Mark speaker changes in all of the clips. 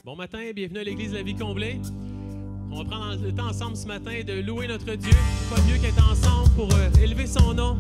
Speaker 1: Bon matin, bienvenue à l'Église de la Vie Comblée. On va prendre le temps ensemble ce matin de louer notre Dieu. Pas mieux qu'être ensemble pour élever son nom.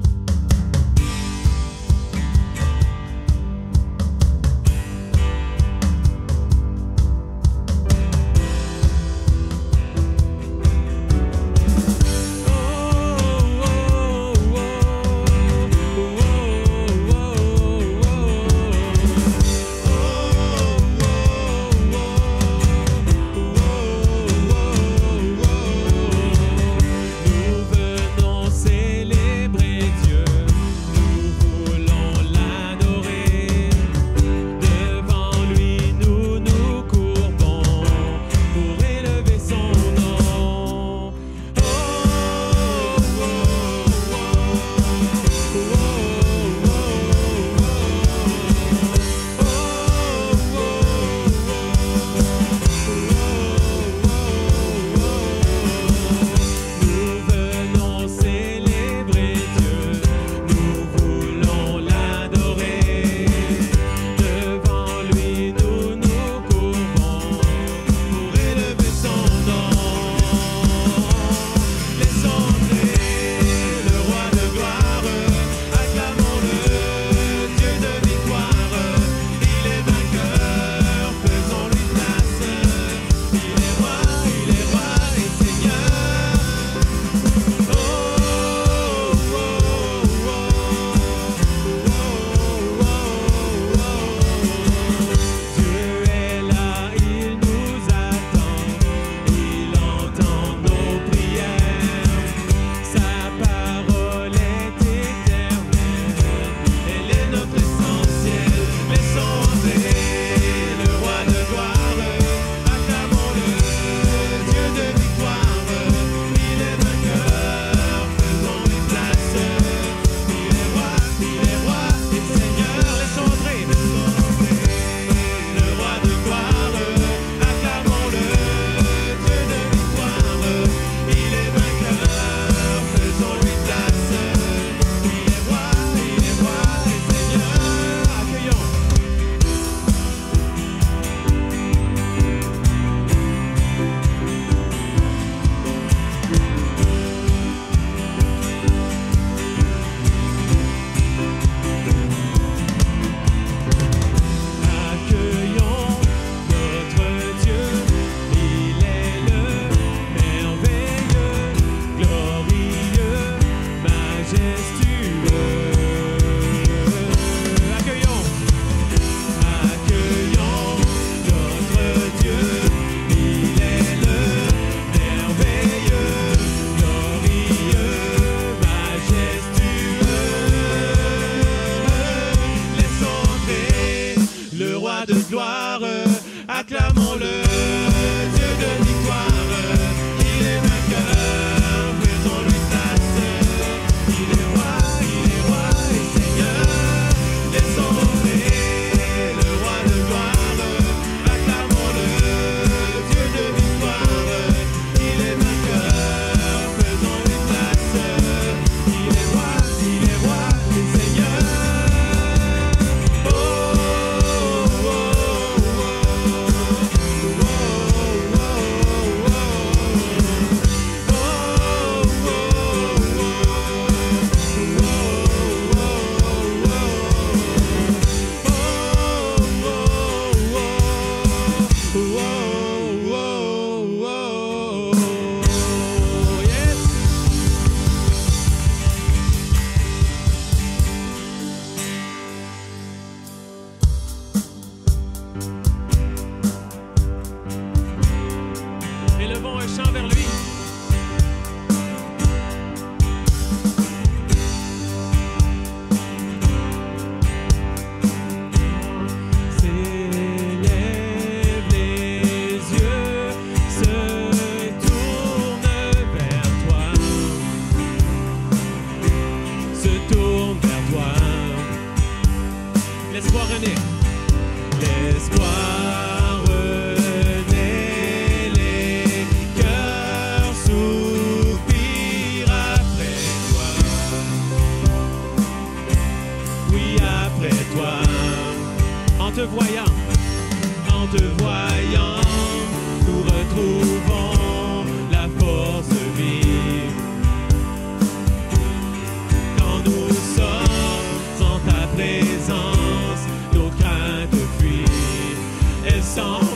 Speaker 2: en te voyant, en
Speaker 1: te voyant, nous retrouvons la force vive. Quand nous sommes en ta présence, nos craintes fuient, elles s'enfuient.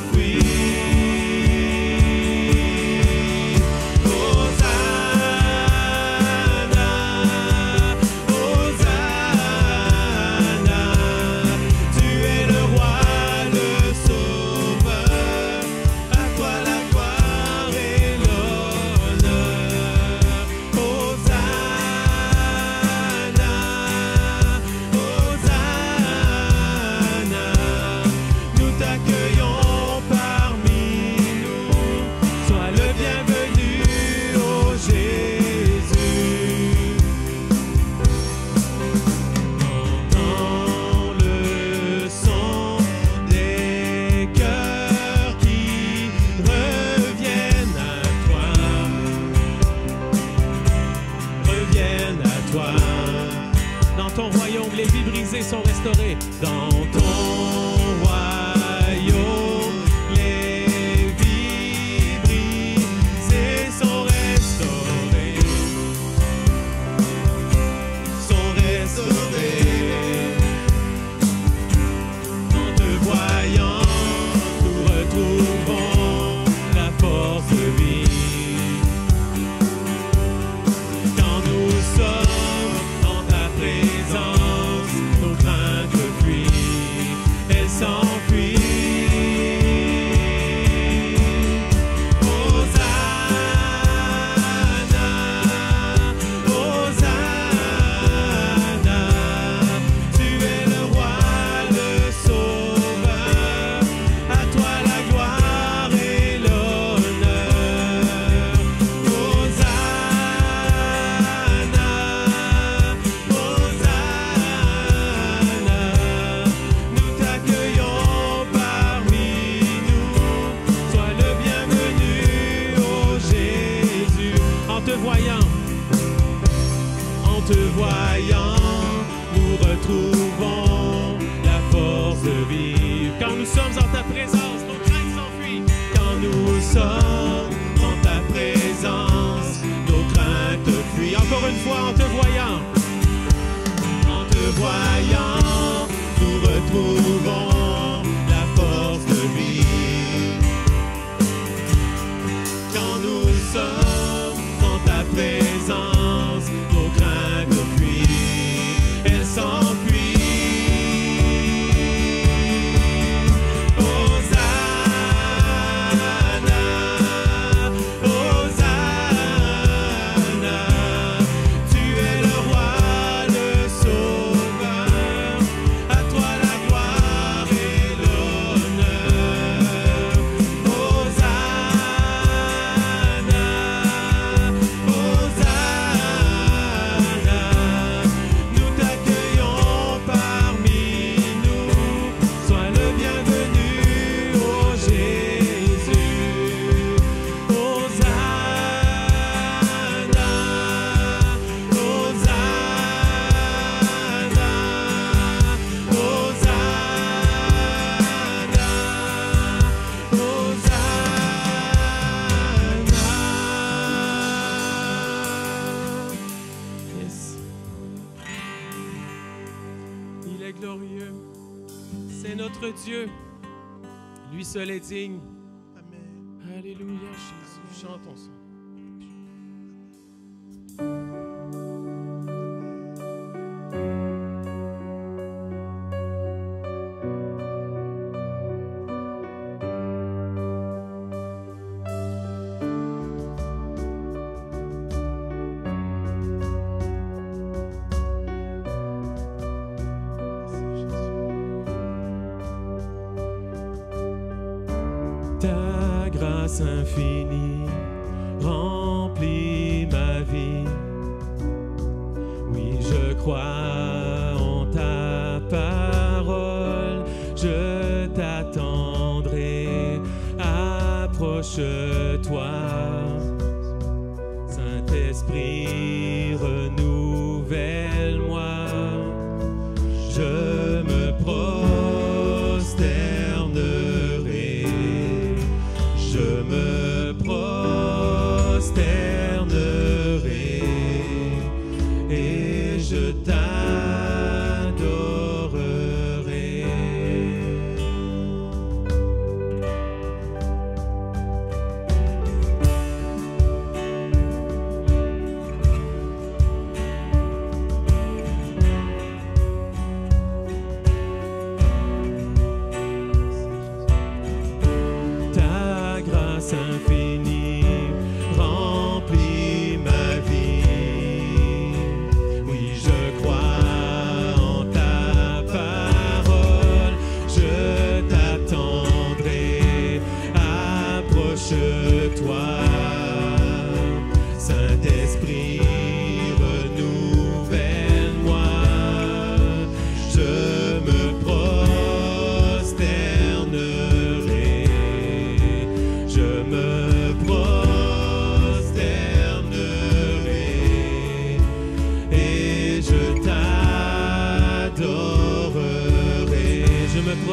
Speaker 1: Sont restaurés dans ton royaume. Les vies brisées sont restaurées, En te voyant, nous retrouvons la force vive. Quand nous sommes en ta présence, nos craintes fuient, elles s'enfuient. En te voyant, nous retrouvons la force vive. Quand nous sommes en ta présence, nos craintes s'enfuient. Quand nous sommes en ta présence, nos craintes fuient. Encore une fois, en te voyant, nous retrouvons la force vive. Quand nous sommes en ta présence, nos craintes fuient, elles s'enfuient. Dieu, lui seul est digne. Amen. Alléluia, Jésus. Chantons ça. Ta grâce infinie remplit ma vie. Oui, je crois en ta parole, je t'attendrai. Approche-toi, Saint-Esprit, renouvelle-moi. Je me prosternerai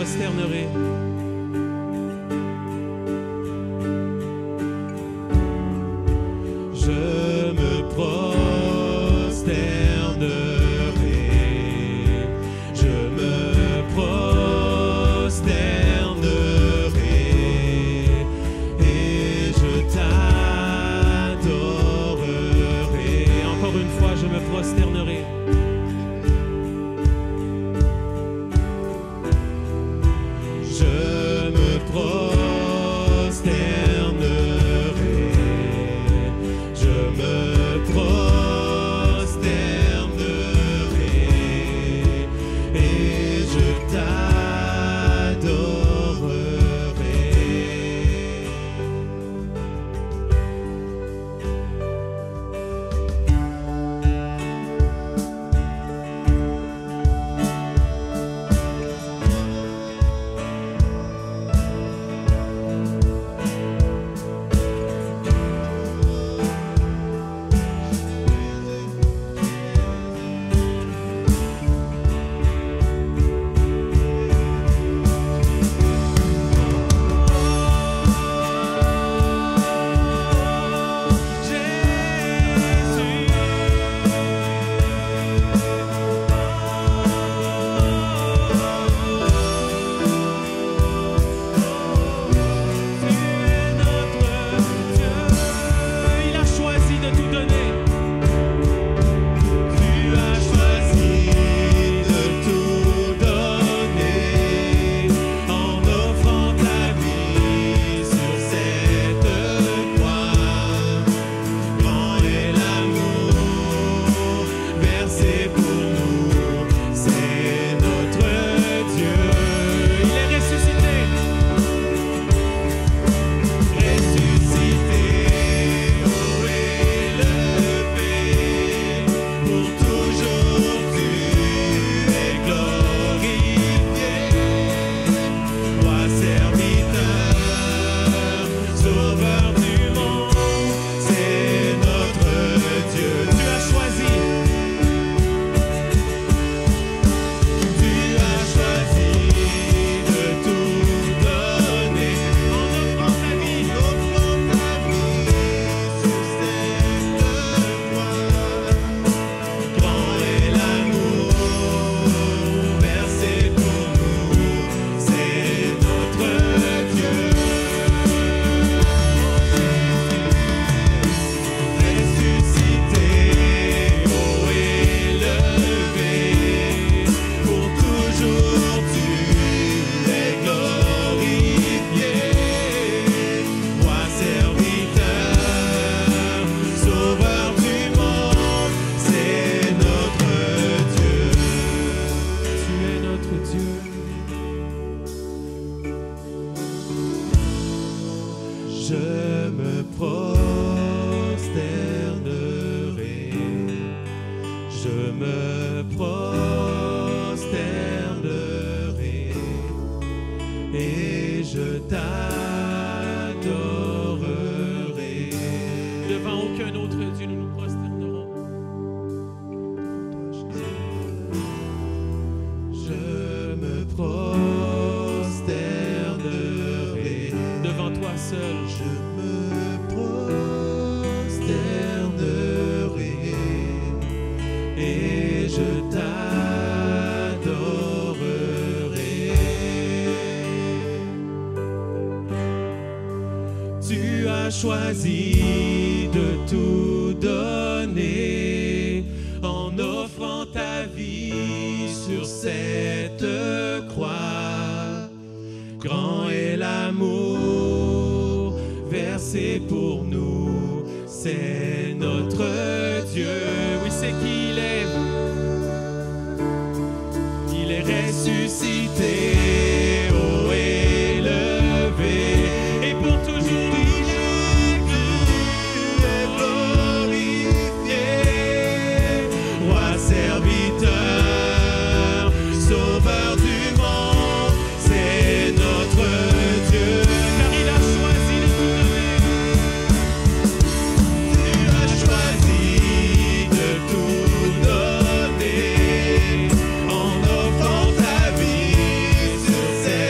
Speaker 1: prosternerai. Je me prosternerai. Je me prosternerai et je t'adorerai. Encore une fois, je me prosternerai. Je me prosternerai, je me prosternerai et je t'adorerai. Je me prosternerai, je me prosternerai et je t'adorerai. Devant aucun autre Dieu, nous nous prosternerons. Je me prosternerai devant toi seul. Je me prosternerai et je t'adorerai. Tu as choisi de tout donner en offrant ta vie sur cette croix. Grand est l'amour versé pour nous, c'est notre Dieu. Oui, c'est qu'il est. Il est ressuscité, haut élevé, et pour toujours il est glorifié. Roi serviteur, sauveur du monde, c'est notre Dieu, car il a choisi de tout donner. Tu as choisi de tout donner en offrant ta vie sur cette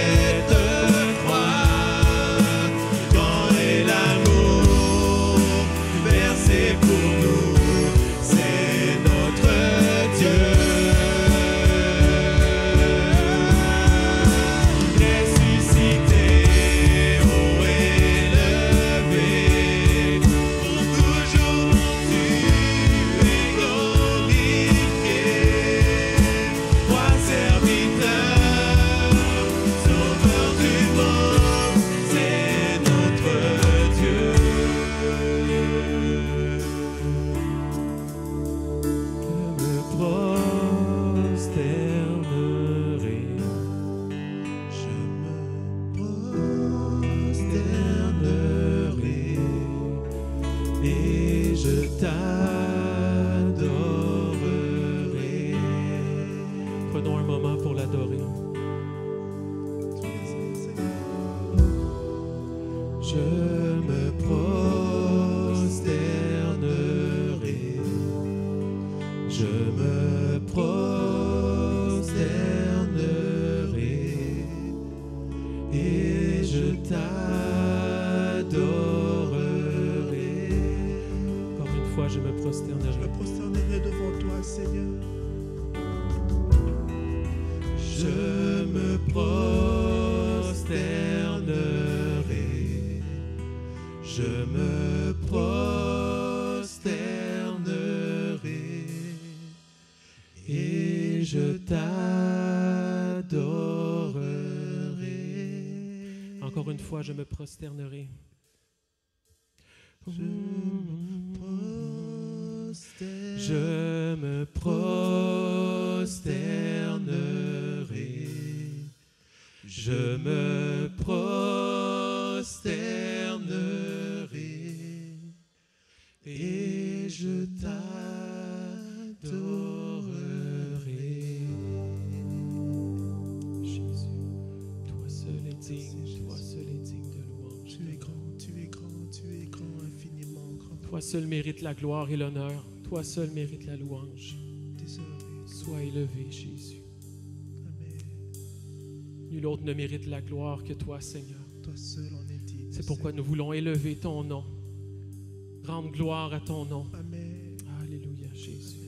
Speaker 1: me prosternerai et je t'adorerai. Encore une fois, je me prosternerai.
Speaker 2: Je me prosternerai devant toi, Seigneur.
Speaker 1: Je me prosternerai. Je me prosternerai et je t'adorerai. Encore une fois, je me prosternerai. Je me prosternerai. Je me prosternerai et je t'adorerai. Jésus, toi seul est digne, toi seul est digne de louange.
Speaker 2: Tu es grand, tu es grand, tu es grand, infiniment grand.
Speaker 1: Toi seul mérite la gloire et l'honneur. Toi seul mérite la louange. Sois élevé, Jésus. Nul autre ne mérite la gloire que toi, Seigneur.
Speaker 2: Toi seul en est digne.
Speaker 1: C'est pourquoi nous voulons élever ton nom. Rendre gloire à ton nom.
Speaker 2: Amen.
Speaker 1: Alléluia, Jésus.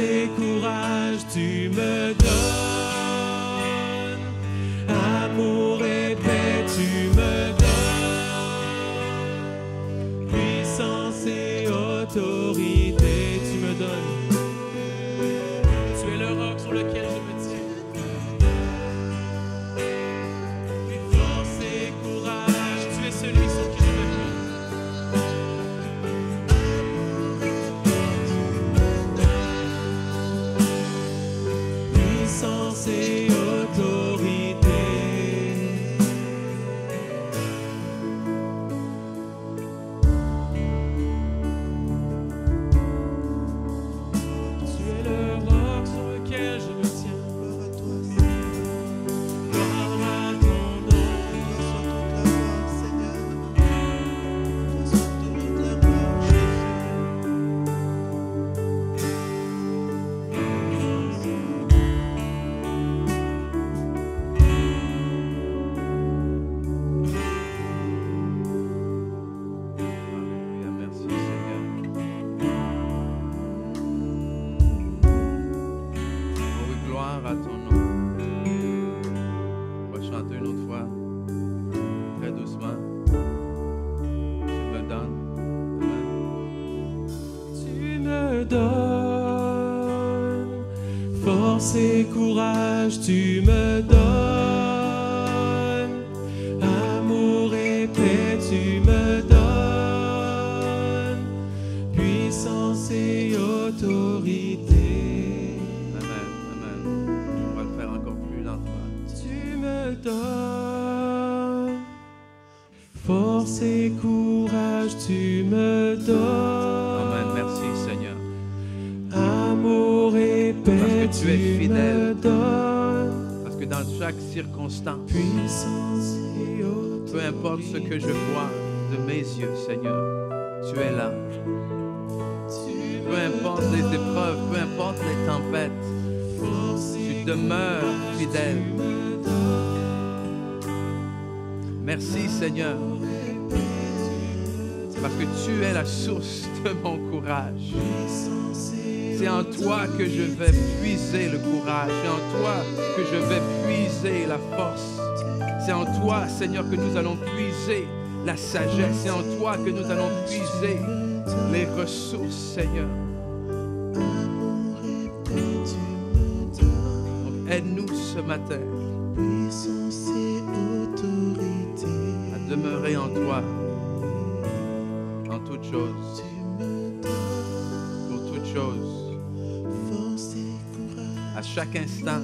Speaker 1: et courage tu me donnes. Amour et paix tu me donnes. Puissance et autorité tu me donnes. Tu es le roc sur lequel je me tiens. Force et courage, tu es celui sur qui je me plie. Puissance et autorité. Tu es le roc sur lequel je me tiens.
Speaker 2: Gloire à toi, Seigneur.
Speaker 1: Gloire à ton nom.
Speaker 2: Toi soit toute la gloire, Seigneur. Toi soit toute la gloire, Jésus.
Speaker 3: Alléluia, merci Seigneur. Oh oui, gloire à ton nom. On va chanter une autre fois, très doucement. Tu me donnes. Amen.
Speaker 1: Tu me donnes force et courage, tu me donnes. Amour et paix, tu me donnes. Puissance et autorité.
Speaker 3: Amen, amen. On va le faire encore plus lentement.
Speaker 1: Tu me donnes force et courage, tu me donnes.
Speaker 3: Amen, merci Seigneur.
Speaker 1: Amour et paix,
Speaker 3: Parce que tu es fidèle.
Speaker 1: me donnes.
Speaker 3: Parce que dans chaque circonstance,
Speaker 1: Puissance et autorité.
Speaker 3: peu importe ce que je vois de mes yeux, Seigneur, tu es là. Peu importe les épreuves, peu importe les tempêtes, tu demeures fidèle. Merci Seigneur, parce que tu es la source de mon courage. C'est en toi que je vais puiser le courage, c'est en toi que je vais puiser la force. C'est en toi, Seigneur, que nous allons puiser la sagesse. C'est en toi que nous allons puiser les ressources, Seigneur. Donc, aide-nous ce matin
Speaker 2: Puissance et autorité.
Speaker 3: à demeurer en toi, en toutes choses,
Speaker 2: Tu me donnes
Speaker 3: pour toutes choses,
Speaker 2: force et courage.
Speaker 3: à chaque instant,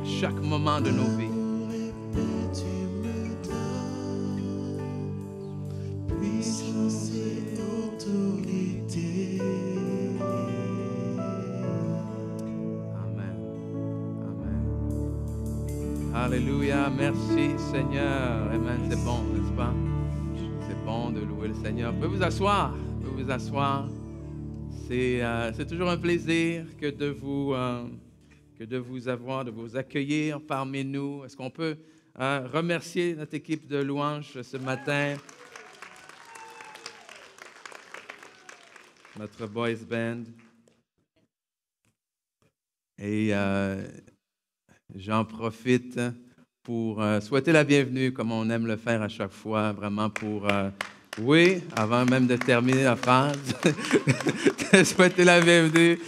Speaker 3: à chaque moment de nos vies.
Speaker 2: Tu me donnes puissance et autorité.
Speaker 3: Amen. Amen. Alléluia. Merci Seigneur. Amen. C'est bon, n'est-ce pas? C'est bon de louer le Seigneur. Vous pouvez vous asseoir. Vous pouvez vous asseoir. C'est toujours un plaisir que de vous avoir, de vous accueillir parmi nous. Est-ce qu'on peut remercier notre équipe de louanges ce matin? Notre boys band. Et j'en profite pour souhaiter la bienvenue, comme on aime le faire à chaque fois, vraiment pour, oui, avant même de terminer la phrase, souhaiter la bienvenue.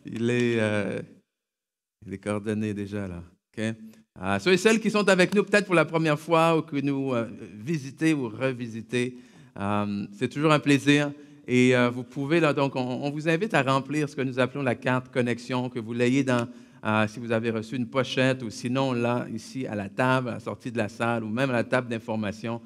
Speaker 3: Il est coordonné déjà là. Okay? Ceux et celles qui sont avec nous peut-être pour la première fois ou que nous visitez ou revisitez, c'est toujours un plaisir. Et vous pouvez, là, donc, on vous invite à remplir ce que nous appelons la carte connexion, que vous l'ayez dans, si vous avez reçu une pochette ou sinon là, ici à la table, à la sortie de la salle ou même à la table d'information.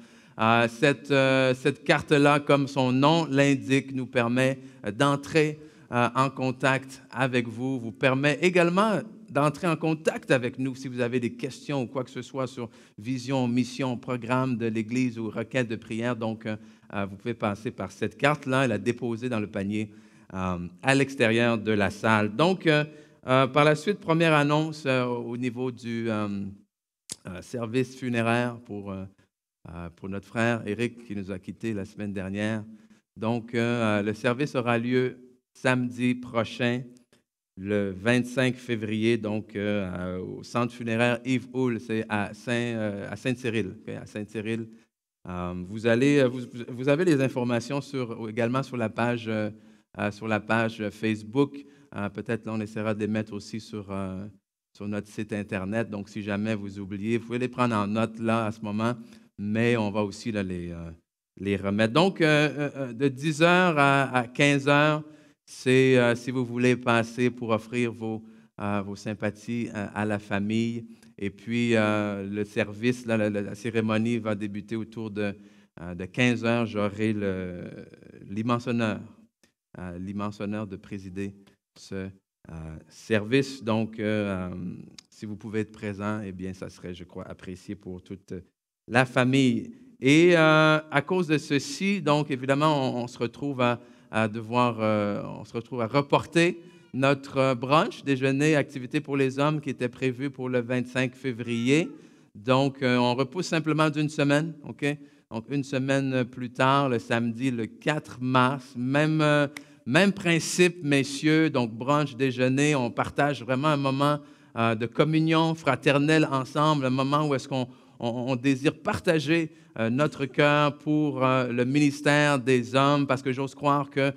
Speaker 3: Cette carte-là, comme son nom l'indique, nous permet d'entrer en contact avec vous, vous permet également d'entrer en contact avec nous si vous avez des questions ou quoi que ce soit sur vision, mission, programme de l'Église ou requête de prière. Donc, vous pouvez passer par cette carte-là et la déposer dans le panier à l'extérieur de la salle. Donc, par la suite, première annonce au niveau du service funéraire pour notre frère Éric qui nous a quittés la semaine dernière. Donc, le service aura lieu samedi prochain, le 25 février, donc au centre funéraire Yves Houle, c'est à Sainte-Cyrille. Okay, à Sainte-Cyrille. Vous avez les informations également sur la page Facebook. Peut-être on essaiera de les mettre aussi sur notre site Internet. Donc, si jamais vous oubliez, vous pouvez les prendre en note là à ce moment, mais on va aussi là, les remettre. Donc, de 10 heures à 15 heures, c'est si vous voulez passer pour offrir vos sympathies à la famille. Et puis, le service, là, la cérémonie va débuter autour de 15 heures. J'aurai l'immense honneur de présider ce service. Donc, si vous pouvez être présent, eh bien, ça serait, je crois, apprécié pour toute la famille. Et à cause de ceci, donc, évidemment, on se retrouve à reporter notre brunch, déjeuner, activité pour les hommes qui était prévu pour le 25 février. Donc, on repousse simplement d'une semaine, OK? Donc, une semaine plus tard, le samedi, le 4 mars, même principe, messieurs, donc brunch, déjeuner, on partage vraiment un moment de communion fraternelle ensemble, un moment où est-ce qu'on désire partager notre cœur pour le ministère des hommes, parce que j'ose croire que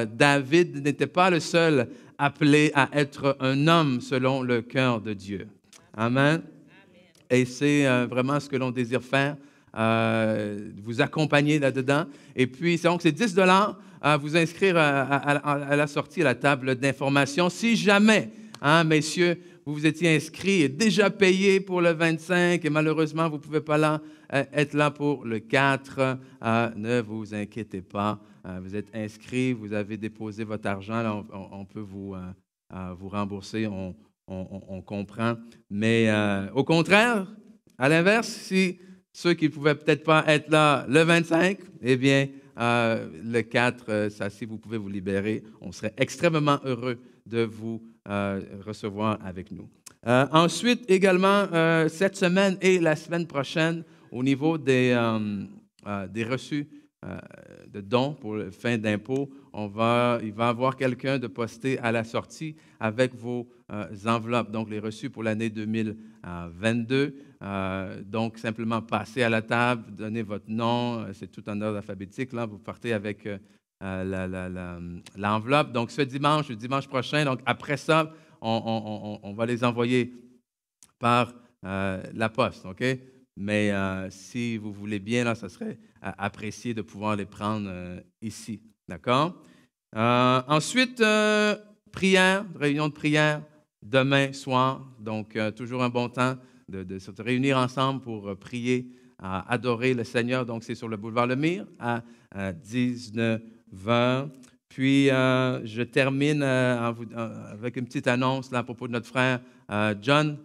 Speaker 3: David n'était pas le seul appelé à être un homme selon le cœur de Dieu. Amen. Et c'est vraiment ce que l'on désire faire, vous accompagner là-dedans. Et puis, donc, c'est 10 $ à vous inscrire à la sortie, à la table d'information. Si jamais, messieurs, vous vous étiez inscrits et déjà payé pour le 25 et malheureusement, vous ne pouvez pas être là pour le 4, ne vous inquiétez pas. Vous êtes inscrits, vous avez déposé votre argent, là, on peut vous rembourser, on comprend. Mais au contraire, à l'inverse, si ceux qui ne pouvaient peut-être pas être là le 25, eh bien, le 4, si vous pouvez vous libérer, on serait extrêmement heureux de vous recevoir avec nous. Ensuite, également, cette semaine et la semaine prochaine, au niveau des reçus de dons pour la fin d'impôt, il va y avoir quelqu'un de posté à la sortie avec vos enveloppes, donc les reçus pour l'année 2022. Donc, simplement passer à la table, donner votre nom, c'est tout en ordre alphabétique, là, vous partez avec l'enveloppe. Donc, le dimanche prochain, donc après ça, on va les envoyer par la poste, OK? Mais si vous voulez bien, là, ça serait apprécié de pouvoir les prendre ici, d'accord? Ensuite, réunion de prière demain soir. Donc, toujours un bon temps de se réunir ensemble pour prier, adorer le Seigneur. Donc, c'est sur le boulevard Lemire à 19h. Puis, je termine avec une petite annonce là, à propos de notre frère John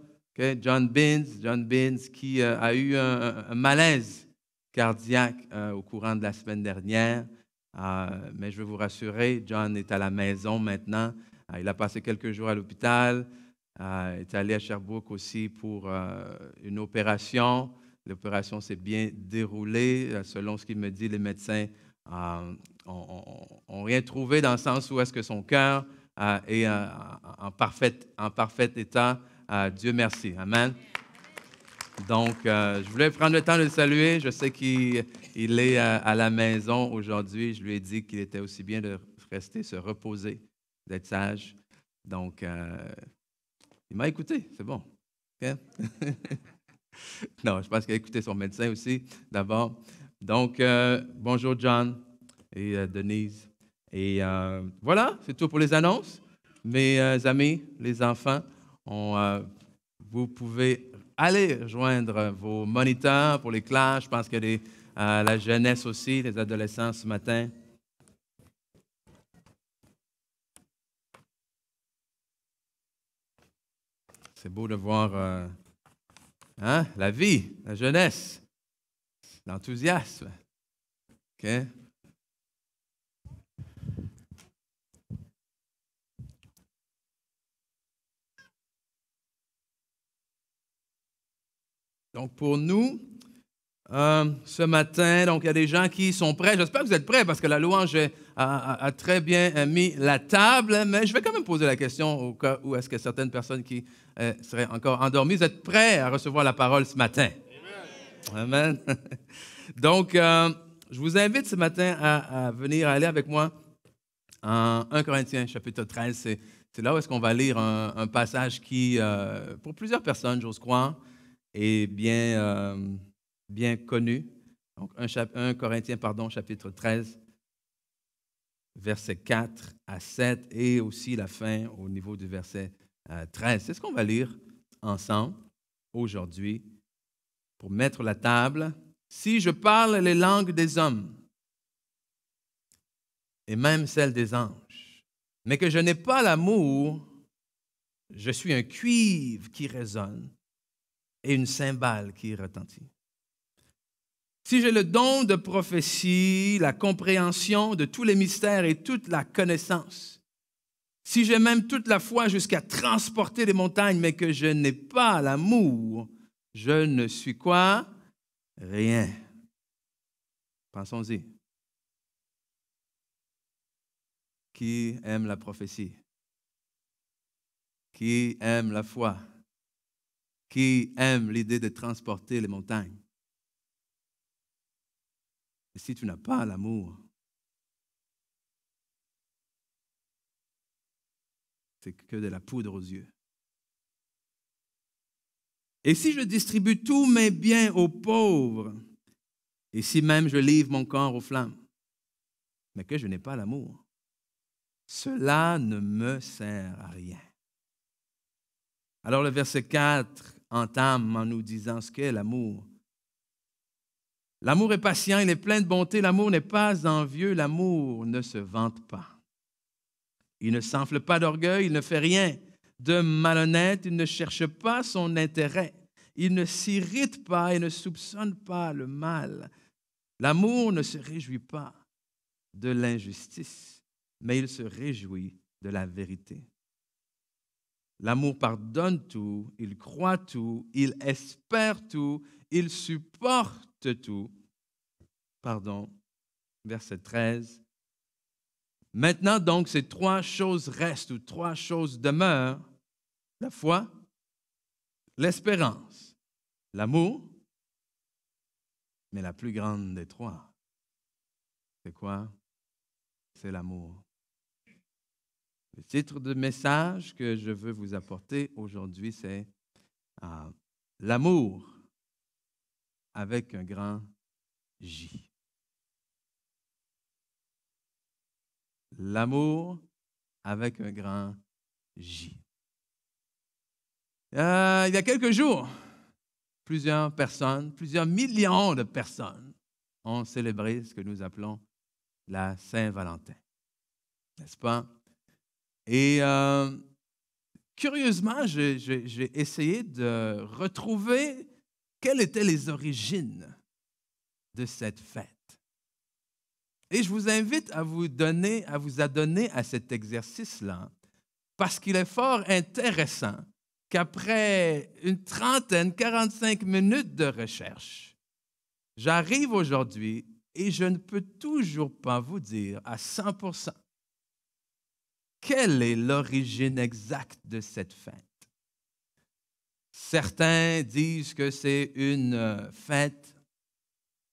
Speaker 3: Beans, qui a eu un malaise cardiaque au courant de la semaine dernière. Mais je veux vous rassurer, John est à la maison maintenant. Il a passé quelques jours à l'hôpital. Il est allé à Sherbrooke aussi pour une opération. L'opération s'est bien déroulée. Selon ce qu'il me dit, les médecins n'ont rien trouvé dans le sens où est-ce que son cœur est en parfait état. Dieu merci. Amen. Donc, je voulais prendre le temps de le saluer. Je sais qu'il est à la maison aujourd'hui. Je lui ai dit qu'il était aussi bien de rester, se reposer, d'être sage. Donc, il m'a écouté. C'est bon. Okay? Non, je pense qu'il a écouté son médecin aussi, d'abord. Donc, bonjour John et Denise. Et voilà, c'est tout pour les annonces. Mes amis, les enfants, vous pouvez aller rejoindre vos moniteurs pour les classes. Je pense qu'il y a la jeunesse aussi, les adolescents ce matin. C'est beau de voir la vie, la jeunesse, l'enthousiasme. OK? Donc, pour nous, Ce matin. Donc, il y a des gens qui sont prêts. J'espère que vous êtes prêts parce que la louange a très bien mis la table. Mais je vais quand même poser la question au cas où est-ce que certaines personnes qui seraient encore endormies, vous êtes prêts à recevoir la parole ce matin? Amen. Amen. Donc, je vous invite ce matin à venir aller avec moi en 1 Corinthiens, chapitre 13. C'est là où est-ce qu'on va lire un passage qui, pour plusieurs personnes, j'ose croire, est bien connu. Donc, 1 Corinthiens, chapitre 13, versets 4 à 7 et aussi la fin au niveau du verset 13. C'est ce qu'on va lire ensemble aujourd'hui pour mettre la table. Si je parle les langues des hommes et même celles des anges, mais que je n'ai pas l'amour, je suis un cuivre qui résonne et une cymbale qui retentit. Si j'ai le don de prophétie, la compréhension de tous les mystères et toute la connaissance, si j'ai même toute la foi jusqu'à transporter les montagnes, mais que je n'ai pas l'amour, je ne suis quoi? Rien. Pensons-y. Qui aime la prophétie? Qui aime la foi? Qui aime l'idée de transporter les montagnes? Et si tu n'as pas l'amour, c'est que de la poudre aux yeux. Et si je distribue tous mes biens aux pauvres, et si même je livre mon corps aux flammes, mais que je n'ai pas l'amour, cela ne me sert à rien. Alors le verset 4 entame en nous disant ce qu'est l'amour. L'amour est patient, il est plein de bonté, l'amour n'est pas envieux, l'amour ne se vante pas. Il ne s'enfle pas d'orgueil, il ne fait rien de malhonnête, il ne cherche pas son intérêt, il ne s'irrite pas et ne soupçonne pas le mal. L'amour ne se réjouit pas de l'injustice, mais il se réjouit de la vérité. L'amour pardonne tout, il croit tout, il espère tout, il supporte tout. Verset 13. Maintenant donc, ces trois choses restent ou trois choses demeurent. La foi, l'espérance, l'amour, mais la plus grande des trois, c'est quoi? C'est l'amour. Le titre du message que je veux vous apporter aujourd'hui, c'est l'amour avec un grand J. L'amour avec un grand J. Il y a quelques jours, plusieurs personnes, plusieurs millions de personnes ont célébré ce que nous appelons la Saint-Valentin. N'est-ce pas? Et curieusement, j'ai essayé de retrouver quelles étaient les origines de cette fête. Et je vous invite à vous adonner à cet exercice-là, parce qu'il est fort intéressant qu'après une trentaine, 45 minutes de recherche, j'arrive aujourd'hui et je ne peux toujours pas vous dire à 100% quelle est l'origine exacte de cette fête. Certains disent que c'est une fête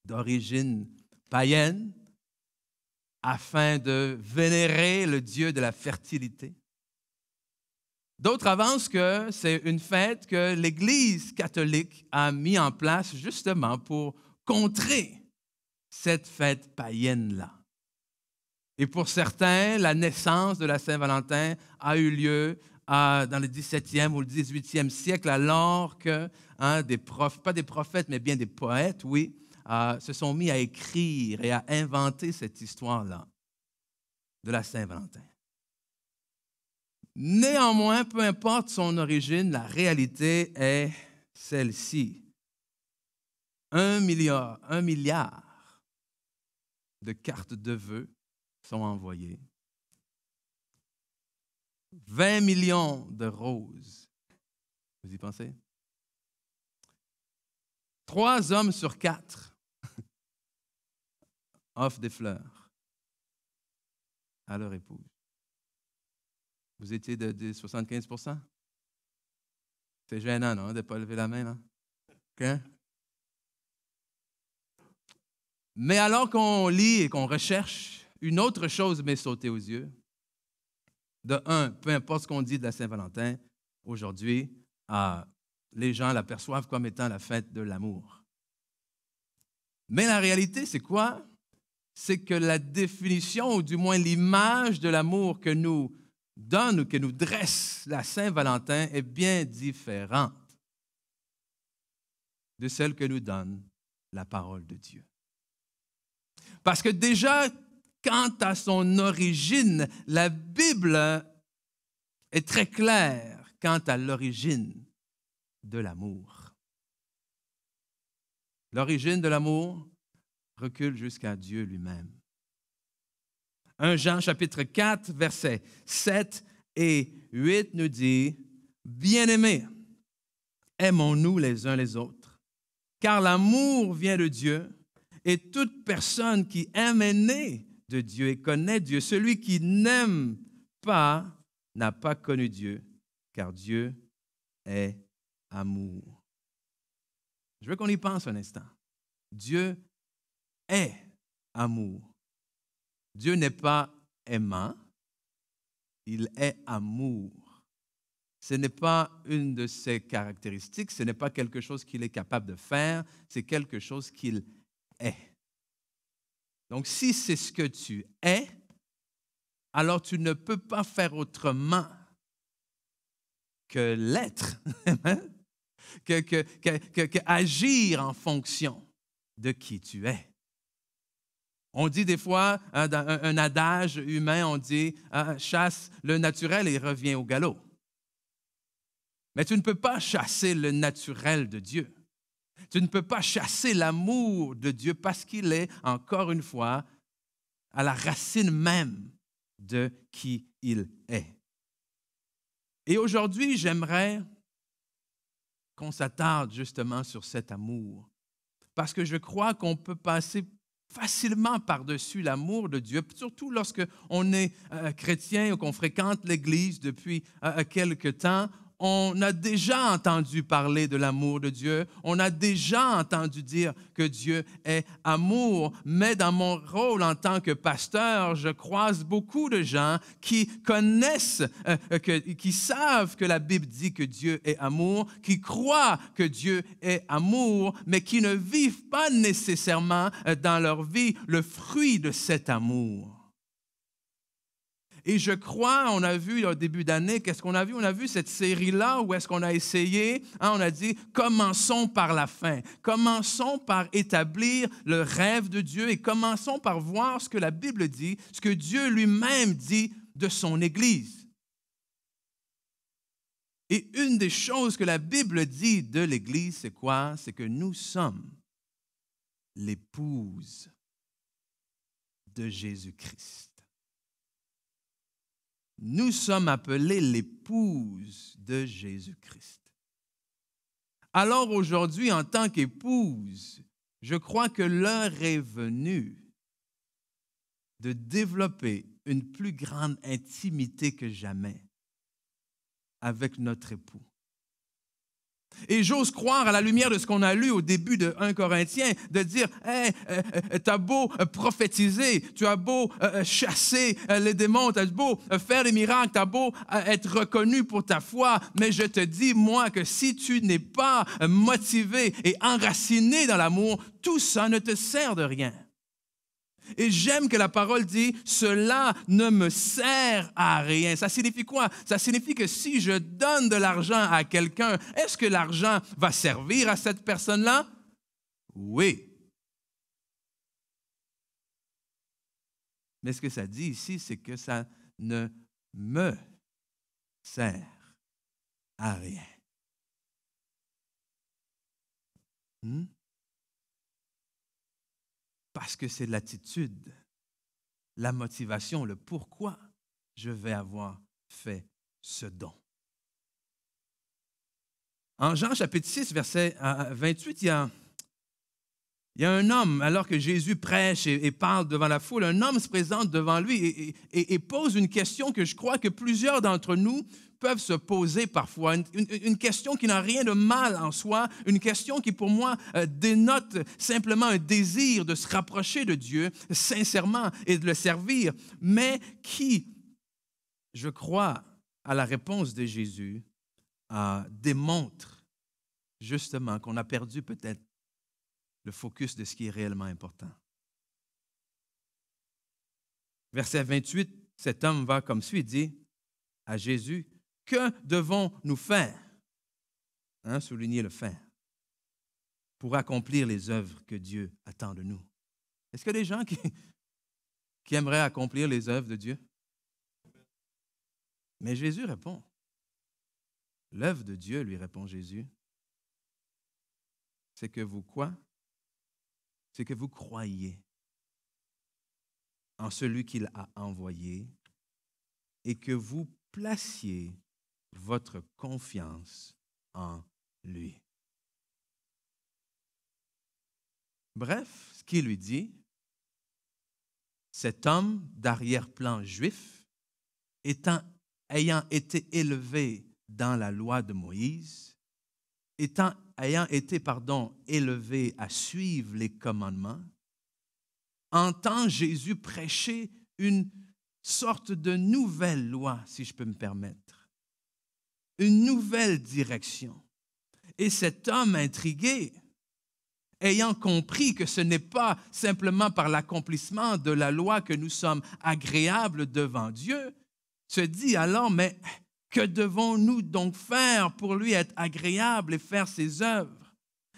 Speaker 3: d'origine païenne afin de vénérer le dieu de la fertilité. D'autres avancent que c'est une fête que l'Église catholique a mis en place justement pour contrer cette fête païenne-là. Et pour certains, la naissance de la Saint-Valentin a eu lieu dans le 17e ou le 18e siècle, alors que pas des prophètes, mais bien des poètes, oui, se sont mis à écrire et à inventer cette histoire-là de la Saint-Valentin. Néanmoins, peu importe son origine, la réalité est celle-ci. 1 milliard de cartes de vœux sont envoyées. 20 millions de roses. Vous y pensez? 3 hommes sur 4 offrent des fleurs à leur épouse. Vous étiez de 75 %? C'est gênant, non, de ne pas lever la main, là? OK? Mais alors qu'on lit et qu'on recherche, une autre chose m'est sautée aux yeux. De un, peu importe ce qu'on dit de la Saint-Valentin, aujourd'hui, les gens l'aperçoivent comme étant la fête de l'amour. Mais la réalité, c'est quoi? C'est que la définition, ou du moins l'image de l'amour que nous donne ou que nous dresse la Saint-Valentin est bien différente de celle que nous donne la parole de Dieu. Parce que déjà, quant à son origine, la Bible est très claire quant à l'origine de l'amour. L'origine de l'amour recule jusqu'à Dieu lui-même. 1 Jean chapitre 4, versets 7 et 8 nous dit « Bien-aimés, aimons-nous les uns les autres, car l'amour vient de Dieu, et toute personne qui aime est née de Dieu et connaît Dieu. Celui qui n'aime pas n'a pas connu Dieu, car Dieu est amour. » Je veux qu'on y pense un instant. Dieu est amour. Dieu n'est pas aimant, il est amour. Ce n'est pas une de ses caractéristiques, ce n'est pas quelque chose qu'il est capable de faire, c'est quelque chose qu'il est. Donc, si c'est ce que tu es, alors tu ne peux pas faire autrement que l'être, que agir en fonction de qui tu es. On dit des fois, dans un adage humain, on dit « chasse le naturel et revient au galop ». Mais tu ne peux pas chasser le naturel de Dieu. Tu ne peux pas chasser l'amour de Dieu parce qu'il est, encore une fois, à la racine même de qui il est. Et aujourd'hui, j'aimerais qu'on s'attarde justement sur cet amour, parce que je crois qu'on peut passer facilement par-dessus l'amour de Dieu, surtout lorsque on est chrétien ou qu'on fréquente l'Église depuis quelque temps. On a déjà entendu parler de l'amour de Dieu, on a déjà entendu dire que Dieu est amour, mais dans mon rôle en tant que pasteur, je croise beaucoup de gens qui connaissent, qui savent que la Bible dit que Dieu est amour, qui croient que Dieu est amour, mais qui ne vivent pas nécessairement dans leur vie le fruit de cet amour. Et je crois, on a vu au début d'année, qu'est-ce qu'on a vu? On a vu cette série-là où est-ce qu'on a essayé, on a dit, commençons par la fin. Commençons par établir le rêve de Dieu et commençons par voir ce que la Bible dit, ce que Dieu lui-même dit de son Église. Et une des choses que la Bible dit de l'Église, c'est quoi? C'est que nous sommes l'épouse de Jésus-Christ. Nous sommes appelés l'épouse de Jésus-Christ. Alors aujourd'hui, en tant qu'épouse, je crois que l'heure est venue de développer une plus grande intimité que jamais avec notre époux. Et j'ose croire, à la lumière de ce qu'on a lu au début de 1 Corinthiens, de dire hey, tu as beau prophétiser, tu as beau chasser les démons, tu as beau faire des miracles, tu as beau être reconnu pour ta foi, mais je te dis, moi, que si tu n'es pas motivé et enraciné dans l'amour, tout ça ne te sert de rien. Et j'aime que la parole dit, cela ne me sert à rien. Ça signifie quoi? Ça signifie que si je donne de l'argent à quelqu'un, est-ce que l'argent va servir à cette personne-là? Oui. Mais ce que ça dit ici, c'est que ça ne me sert à rien. Parce que c'est l'attitude, la motivation, le pourquoi je vais avoir fait ce don. En Jean chapitre 6, verset 28, il y a Il y a un homme, alors que Jésus prêche et parle devant la foule, un homme se présente devant lui et pose une question que je crois que plusieurs d'entre nous peuvent se poser parfois. Une question qui n'a rien de mal en soi, une question qui pour moi dénote simplement un désir de se rapprocher de Dieu sincèrement et de le servir, mais qui, je crois, à la réponse de Jésus, démontre justement qu'on a perdu peut-être le focus de ce qui est réellement important. Verset 28, cet homme va comme suit, dit à Jésus, « Que devons-nous faire? » Souligner le faire. Pour accomplir les œuvres que Dieu attend de nous. Est-ce qu'il y a des gens qui aimeraient accomplir les œuvres de Dieu? Mais Jésus répond. L'œuvre de Dieu, lui répond Jésus, c'est que vous quoi? C'est que vous croyez en celui qu'il a envoyé et que vous placiez votre confiance en lui. Bref, ce qu'il lui dit, cet homme d'arrière-plan juif, ayant été élevé dans la loi de Moïse, ayant été élevé à suivre les commandements, entend Jésus prêcher une sorte de nouvelle loi, si je peux me permettre, une nouvelle direction. Et cet homme intrigué, ayant compris que ce n'est pas simplement par l'accomplissement de la loi que nous sommes agréables devant Dieu, se dit alors, mais que devons-nous donc faire pour lui être agréable et faire ses œuvres?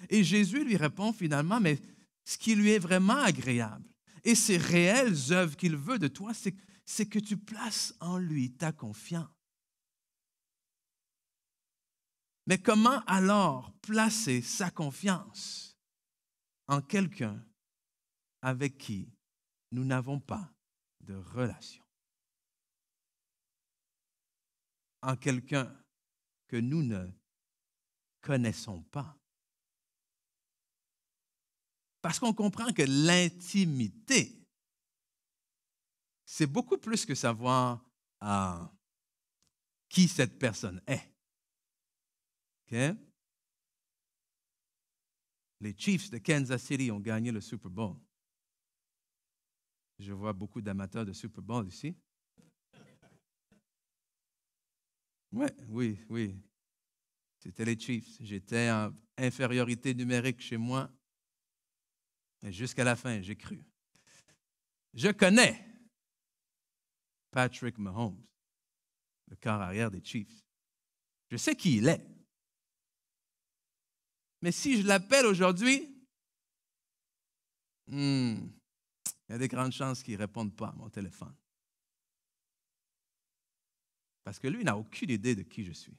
Speaker 3: Et Jésus lui répond finalement, mais ce qui lui est vraiment agréable et ces réelles œuvres qu'il veut de toi, c'est que tu places en lui ta confiance. Mais comment alors placer sa confiance en quelqu'un avec qui nous n'avons pas de relation? En quelqu'un que nous ne connaissons pas. Parce qu'on comprend que l'intimité, c'est beaucoup plus que savoir qui cette personne est. Okay? Les Chiefs de Kansas City ont gagné le Super Bowl. Je vois beaucoup d'amateurs de Super Bowl ici. Oui. C'était les Chiefs. J'étais en infériorité numérique chez moi. Et jusqu'à la fin, j'ai cru. Je connais Patrick Mahomes, le quart arrière des Chiefs. Je sais qui il est. Mais si je l'appelle aujourd'hui, il y a des grandes chances qu'il ne réponde pas à mon téléphone. Parce que lui n'a aucune idée de qui je suis.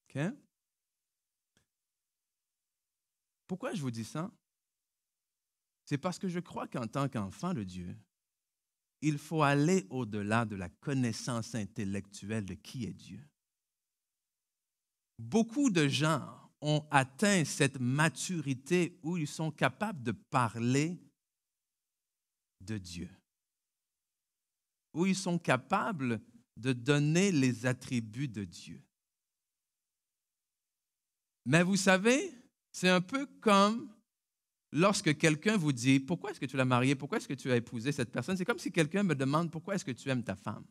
Speaker 3: OK? Pourquoi je vous dis ça? C'est parce que je crois qu'en tant qu'enfant de Dieu, il faut aller au-delà de la connaissance intellectuelle de qui est Dieu. Beaucoup de gens ont atteint cette maturité où ils sont capables de parler de Dieu, où ils sont capables de donner les attributs de Dieu. Mais vous savez, c'est un peu comme lorsque quelqu'un vous dit « Pourquoi est-ce que tu l'as marié? Pourquoi est-ce que tu as épousé cette personne? » C'est comme si quelqu'un me demande « Pourquoi est-ce que tu aimes ta femme? »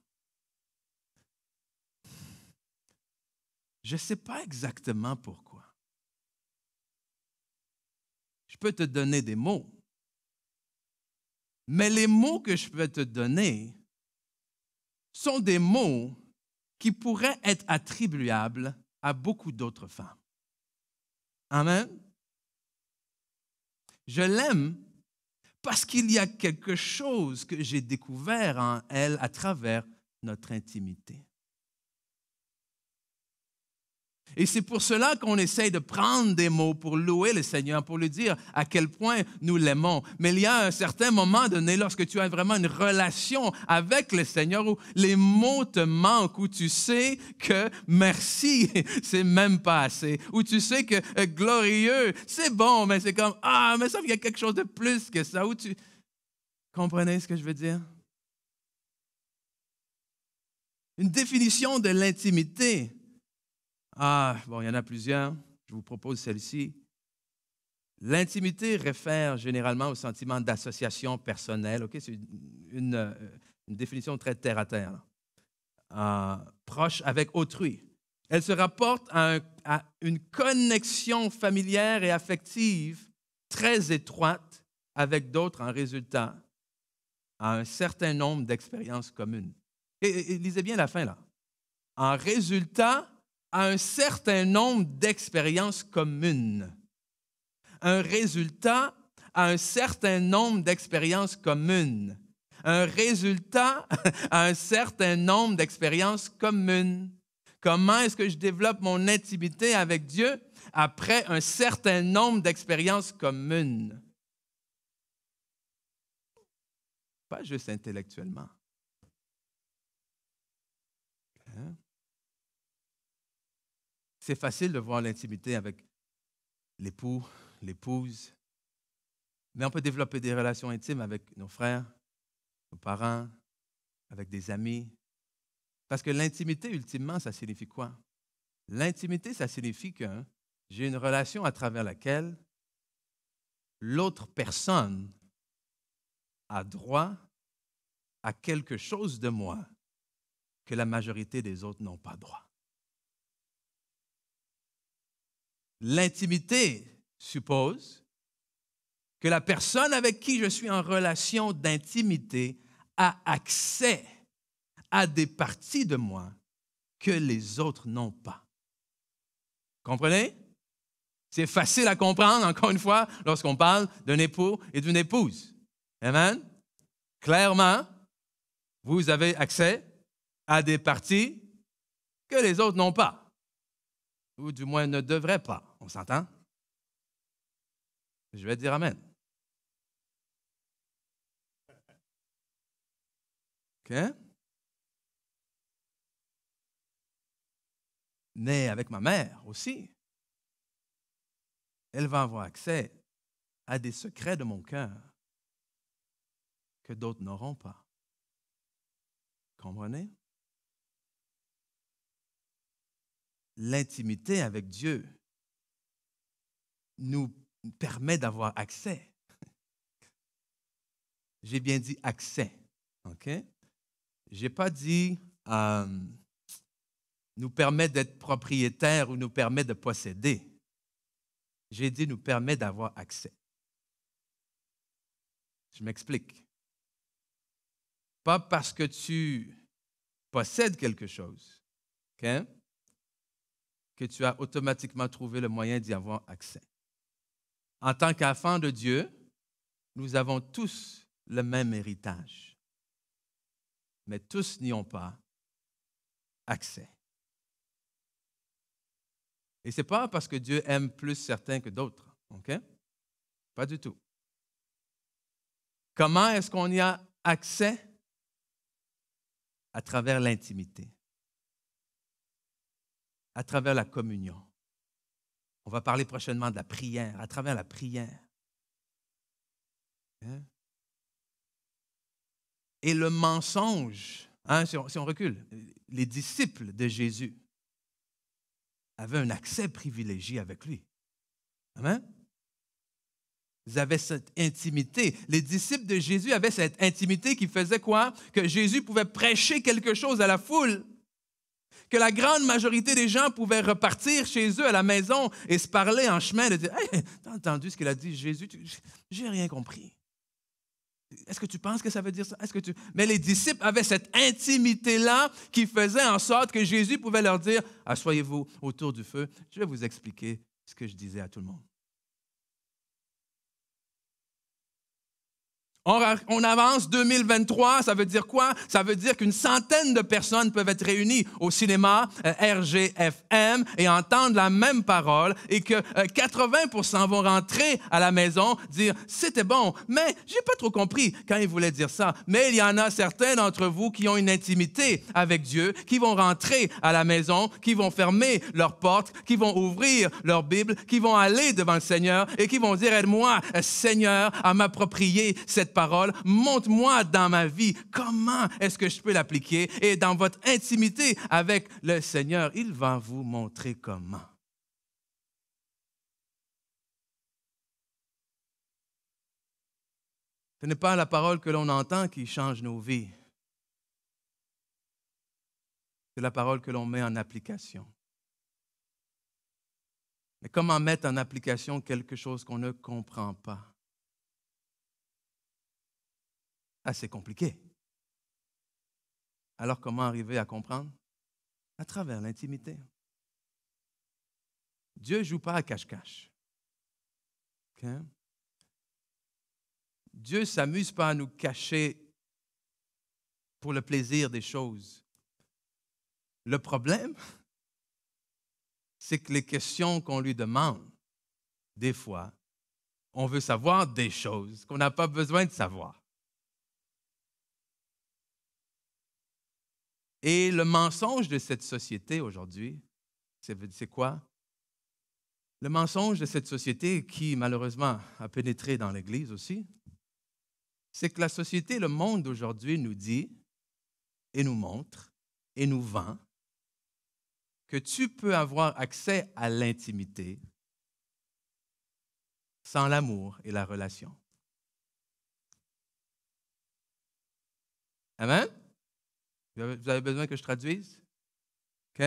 Speaker 3: Je ne sais pas exactement pourquoi. Je peux te donner des mots, mais les mots que je peux te donner sont des mots qui pourraient être attribuables à beaucoup d'autres femmes. Amen. Je l'aime parce qu'il y a quelque chose que j'ai découvert en elle à travers notre intimité. Et c'est pour cela qu'on essaye de prendre des mots pour louer le Seigneur, pour lui dire à quel point nous l'aimons. Mais il y a un certain moment donné, lorsque tu as vraiment une relation avec le Seigneur, où les mots te manquent, où tu sais que merci, c'est même pas assez, où tu sais que glorieux, c'est bon, mais c'est comme, ah, mais ça, il y a quelque chose de plus que ça. Où tu... Comprenez ce que je veux dire? Une définition de l'intimité. Ah, bon, il y en a plusieurs. Je vous propose celle-ci. L'intimité réfère généralement au sentiment d'association personnelle. OK? C'est une définition très terre-à-terre. Proche avec autrui. Elle se rapporte à une connexion familière et affective très étroite avec d'autres en résultat à un certain nombre d'expériences communes. Et lisez bien la fin, là. En résultat à un certain nombre d'expériences communes. Un résultat à un certain nombre d'expériences communes. Un résultat à un certain nombre d'expériences communes. Comment est-ce que je développe mon intimité avec Dieu? Après un certain nombre d'expériences communes. Pas juste intellectuellement. Hein? C'est facile de voir l'intimité avec l'époux, l'épouse, mais on peut développer des relations intimes avec nos frères, nos parents, avec des amis. Parce que l'intimité, ultimement, ça signifie quoi? L'intimité, ça signifie que j'ai une relation à travers laquelle l'autre personne a droit à quelque chose de moi que la majorité des autres n'ont pas droit. L'intimité suppose que la personne avec qui je suis en relation d'intimité a accès à des parties de moi que les autres n'ont pas. Comprenez? C'est facile à comprendre, encore une fois, lorsqu'on parle d'un époux et d'une épouse. Amen? Clairement, vous avez accès à des parties que les autres n'ont pas. Ou du moins ne devraient pas. On s'entend? Je vais dire amen. OK? Mais avec ma mère aussi, elle va avoir accès à des secrets de mon cœur que d'autres n'auront pas. Comprenez? L'intimité avec Dieu nous permet d'avoir accès. J'ai bien dit accès. OK? Je n'ai pas dit nous permet d'être propriétaire ou nous permet de posséder. J'ai dit nous permet d'avoir accès. Je m'explique. Pas parce que tu possèdes quelque chose, OK, que tu as automatiquement trouvé le moyen d'y avoir accès. En tant qu'enfants de Dieu, nous avons tous le même héritage, mais tous n'y ont pas accès. Et ce n'est pas parce que Dieu aime plus certains que d'autres, OK? Pas du tout. Comment est-ce qu'on y a accès? À travers l'intimité, à travers la communion. On va parler prochainement de la prière, à travers la prière. Hein? Et le mensonge, hein, si on recule, les disciples de Jésus avaient un accès privilégié avec lui. Amen? Ils avaient cette intimité. Les disciples de Jésus avaient cette intimité qui faisait quoi? Que Jésus pouvait prêcher quelque chose à la foule. Que la grande majorité des gens pouvaient repartir chez eux à la maison et se parler en chemin, de dire « Hey, t'as entendu ce qu'il a dit, Jésus? J'ai rien compris. Est-ce que tu penses que ça veut dire ça? Mais les disciples avaient cette intimité-là qui faisait en sorte que Jésus pouvait leur dire « Asseyez-vous autour du feu, je vais vous expliquer ce que je disais à tout le monde. » On avance 2023, ça veut dire quoi? Ça veut dire qu'une centaine de personnes peuvent être réunies au cinéma RGFM et entendre la même parole et que 80% vont rentrer à la maison, dire « c'était bon, mais j'ai pas trop compris quand il voulait dire ça ». Mais il y en a certains d'entre vous qui ont une intimité avec Dieu, qui vont rentrer à la maison, qui vont fermer leurs portes, qui vont ouvrir leur Bible, qui vont aller devant le Seigneur et qui vont dire « aide-moi, Seigneur, à m'approprier cette parole, montre-moi dans ma vie comment est-ce que je peux l'appliquer et dans votre intimité avec le Seigneur, il va vous montrer comment. » Ce n'est pas la parole que l'on entend qui change nos vies. C'est la parole que l'on met en application. Mais comment mettre en application quelque chose qu'on ne comprend pas? Assez compliqué. Alors, comment arriver à comprendre? À travers l'intimité. Dieu ne joue pas à cache-cache. Okay? Dieu ne s'amuse pas à nous cacher pour le plaisir des choses. Le problème, c'est que les questions qu'on lui demande, des fois, on veut savoir des choses qu'on n'a pas besoin de savoir. Et le mensonge de cette société aujourd'hui, c'est quoi? Le mensonge de cette société qui, malheureusement, a pénétré dans l'Église aussi, c'est que la société, le monde d'aujourd'hui nous dit et nous montre et nous vend que tu peux avoir accès à l'intimité sans l'amour et la relation. Amen? Vous avez besoin que je traduise? OK?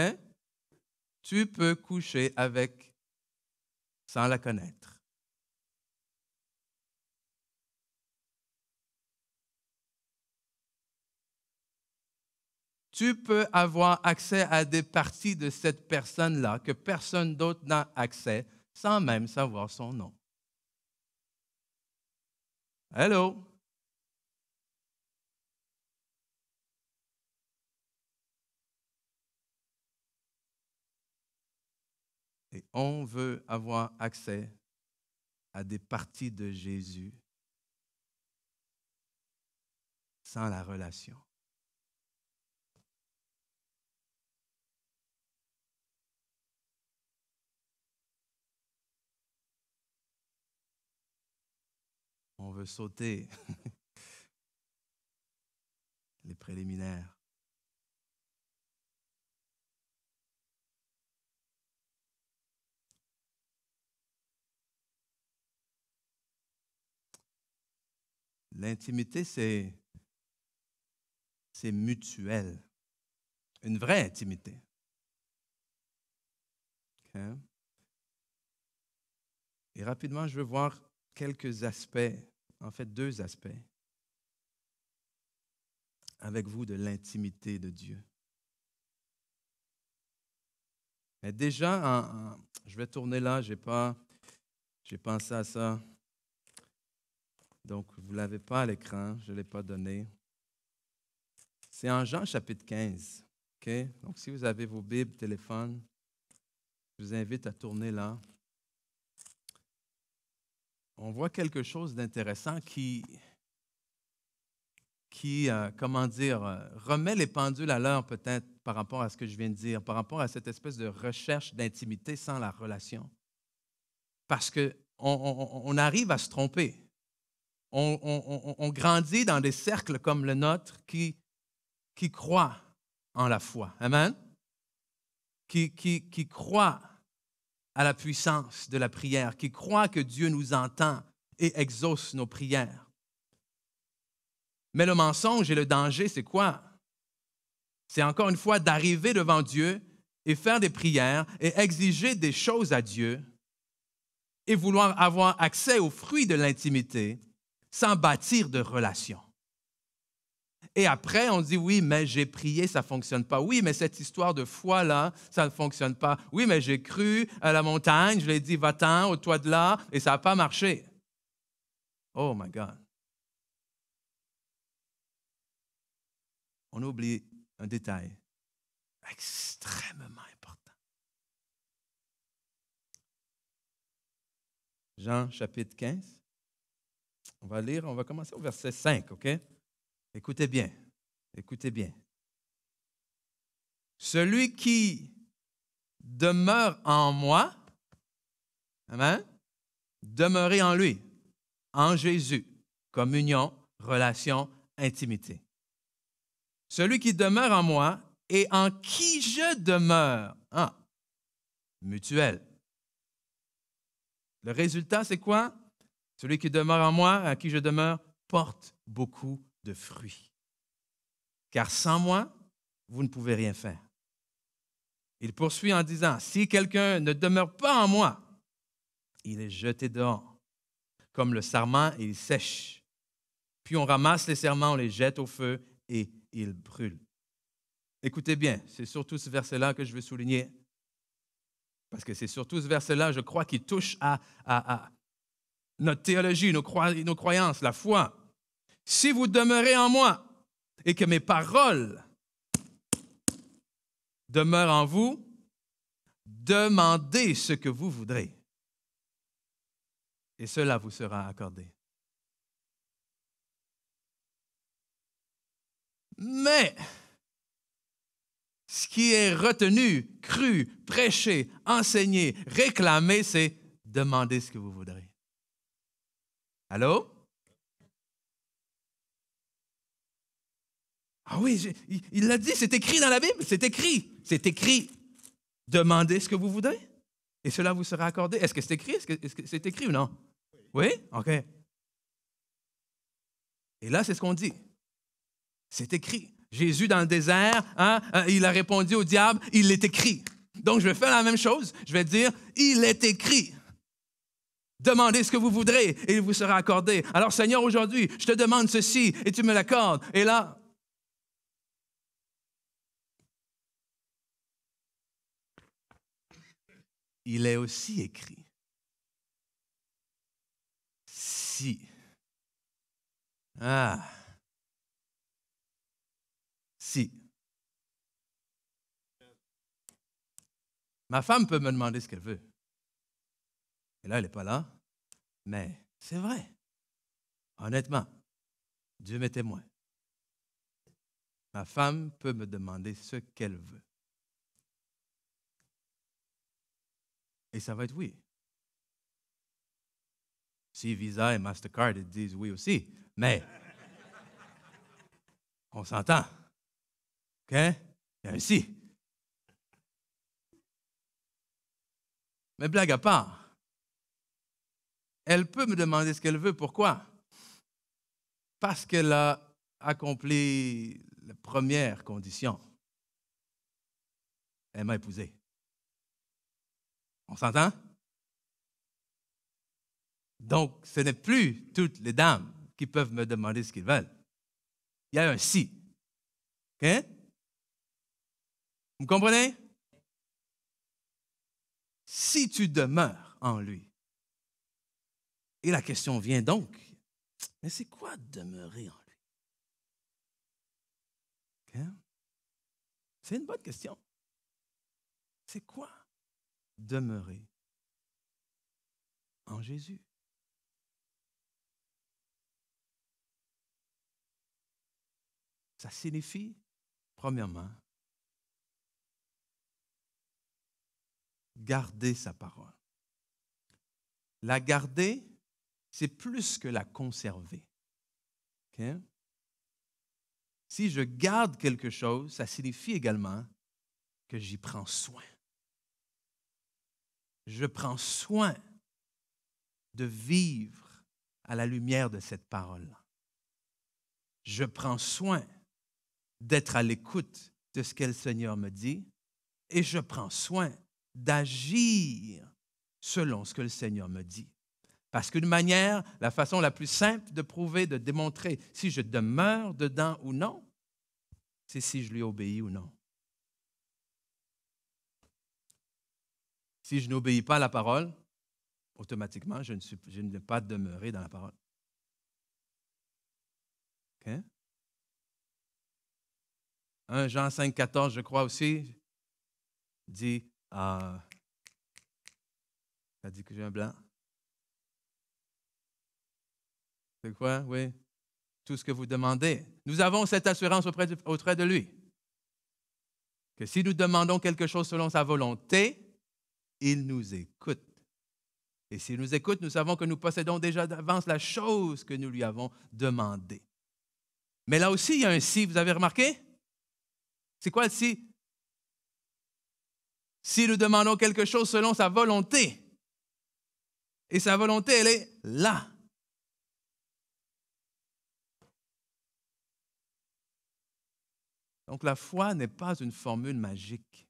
Speaker 3: Tu peux coucher avec sans la connaître. Tu peux avoir accès à des parties de cette personne-là que personne d'autre n'a accès sans même savoir son nom. Hello? Et on veut avoir accès à des parties de Jésus sans la relation. On veut sauter les préliminaires. L'intimité, c'est mutuel. Une vraie intimité. Okay? Et rapidement, je veux voir quelques aspects, en fait 2 aspects, avec vous de l'intimité de Dieu. Mais déjà, je vais tourner là, j'ai pensé à ça. Donc, vous ne l'avez pas à l'écran, je ne l'ai pas donné. C'est en Jean chapitre 15. Okay? Donc, si vous avez vos Bibles, téléphones, je vous invite à tourner là. On voit quelque chose d'intéressant qui remet les pendules à l'heure peut-être par rapport à ce que je viens de dire, par rapport à cette espèce de recherche d'intimité sans la relation. Parce qu'on arrive à se tromper. On grandit dans des cercles comme le nôtre qui croient en la foi. Amen? Qui croient à la puissance de la prière, qui croient que Dieu nous entend et exauce nos prières. Mais le mensonge et le danger, c'est quoi? C'est encore une fois d'arriver devant Dieu et faire des prières et exiger des choses à Dieu et vouloir avoir accès aux fruits de l'intimité sans bâtir de relation. Et après, on dit, oui, mais j'ai prié, ça ne fonctionne pas. Oui, mais cette histoire de foi-là, ça ne fonctionne pas. Oui, mais j'ai cru à la montagne, je lui ai dit, va-t'en au toit de là, et ça n'a pas marché. Oh my God. on oublie un détail extrêmement important. Jean chapitre 15. On va commencer au verset 5, OK? Écoutez bien, écoutez bien. Celui qui demeure en moi, amen, demeurez en lui, en Jésus, communion, relation, intimité. Celui qui demeure en moi et en qui je demeure, mutuel. Le résultat, c'est quoi? Celui qui demeure en moi, à qui je demeure, porte beaucoup de fruits. Car sans moi, vous ne pouvez rien faire. Il poursuit en disant, si quelqu'un ne demeure pas en moi, il est jeté dehors, comme le sarment, et il sèche. Puis on ramasse les serments, on les jette au feu, et ils brûlent. Écoutez bien, c'est surtout ce verset-là que je veux souligner, parce que c'est surtout ce verset-là, je crois, qui touche à notre théologie, nos croyances, la foi. Si vous demeurez en moi et que mes paroles demeurent en vous, demandez ce que vous voudrez et cela vous sera accordé. Mais ce qui est retenu, cru, prêché, enseigné, réclamé, c'est demander ce que vous voudrez. Allô? Ah oui, il l'a dit, c'est écrit dans la Bible, c'est écrit. C'est écrit. Demandez ce que vous voudrez et cela vous sera accordé. Est-ce que c'est écrit? Est-ce que c'est écrit ou non? Oui? OK. Et là, c'est ce qu'on dit. C'est écrit. Jésus dans le désert, il a répondu au diable, il est écrit. Donc, je vais faire la même chose. Je vais dire, il est écrit. Demandez ce que vous voudrez et il vous sera accordé. Alors, Seigneur, aujourd'hui, je te demande ceci et tu me l'accordes. Et là, il est aussi écrit. Si. Si. Ma femme peut me demander ce qu'elle veut. Et là, elle n'est pas là. Mais c'est vrai. Honnêtement, Dieu m'est témoin. Ma femme peut me demander ce qu'elle veut. Et ça va être oui. Si Visa et Mastercard ils disent oui aussi, mais on s'entend. OK? Il y a un si. Mais blague à part, elle peut me demander ce qu'elle veut. Pourquoi? Parce qu'elle a accompli la première condition. Elle m'a épousé. On s'entend? Donc, ce n'est plus toutes les dames qui peuvent me demander ce qu'ils veulent. Il y a un si. OK? Vous comprenez? Si tu demeures en lui. Et la question vient donc, mais c'est quoi demeurer en lui? OK? C'est une bonne question. C'est quoi demeurer en Jésus? Ça signifie, premièrement, garder sa parole. La garder, c'est plus que la conserver. Okay? Si je garde quelque chose, ça signifie également que j'y prends soin. Je prends soin de vivre à la lumière de cette parole-là. Je prends soin d'être à l'écoute de ce que le Seigneur me dit et je prends soin d'agir selon ce que le Seigneur me dit. Parce qu'une manière, la façon la plus simple de prouver, de démontrer si je demeure dedans ou non, c'est si je lui obéis ou non. Si je n'obéis pas à la parole, automatiquement, je ne vais pas demeurer dans la parole. OK? 1 Jean 5, 14, je crois aussi, dit, ça dit que j'ai un blanc. C'est quoi? Oui. Tout ce que vous demandez. Nous avons cette assurance auprès de lui. Que si nous demandons quelque chose selon sa volonté, il nous écoute. Et s'il nous écoute, nous savons que nous possédons déjà d'avance la chose que nous lui avons demandée. Mais là aussi, il y a un si, vous avez remarqué? C'est quoi le si? Si nous demandons quelque chose selon sa volonté, et sa volonté, elle est là. Donc la foi n'est pas une formule magique.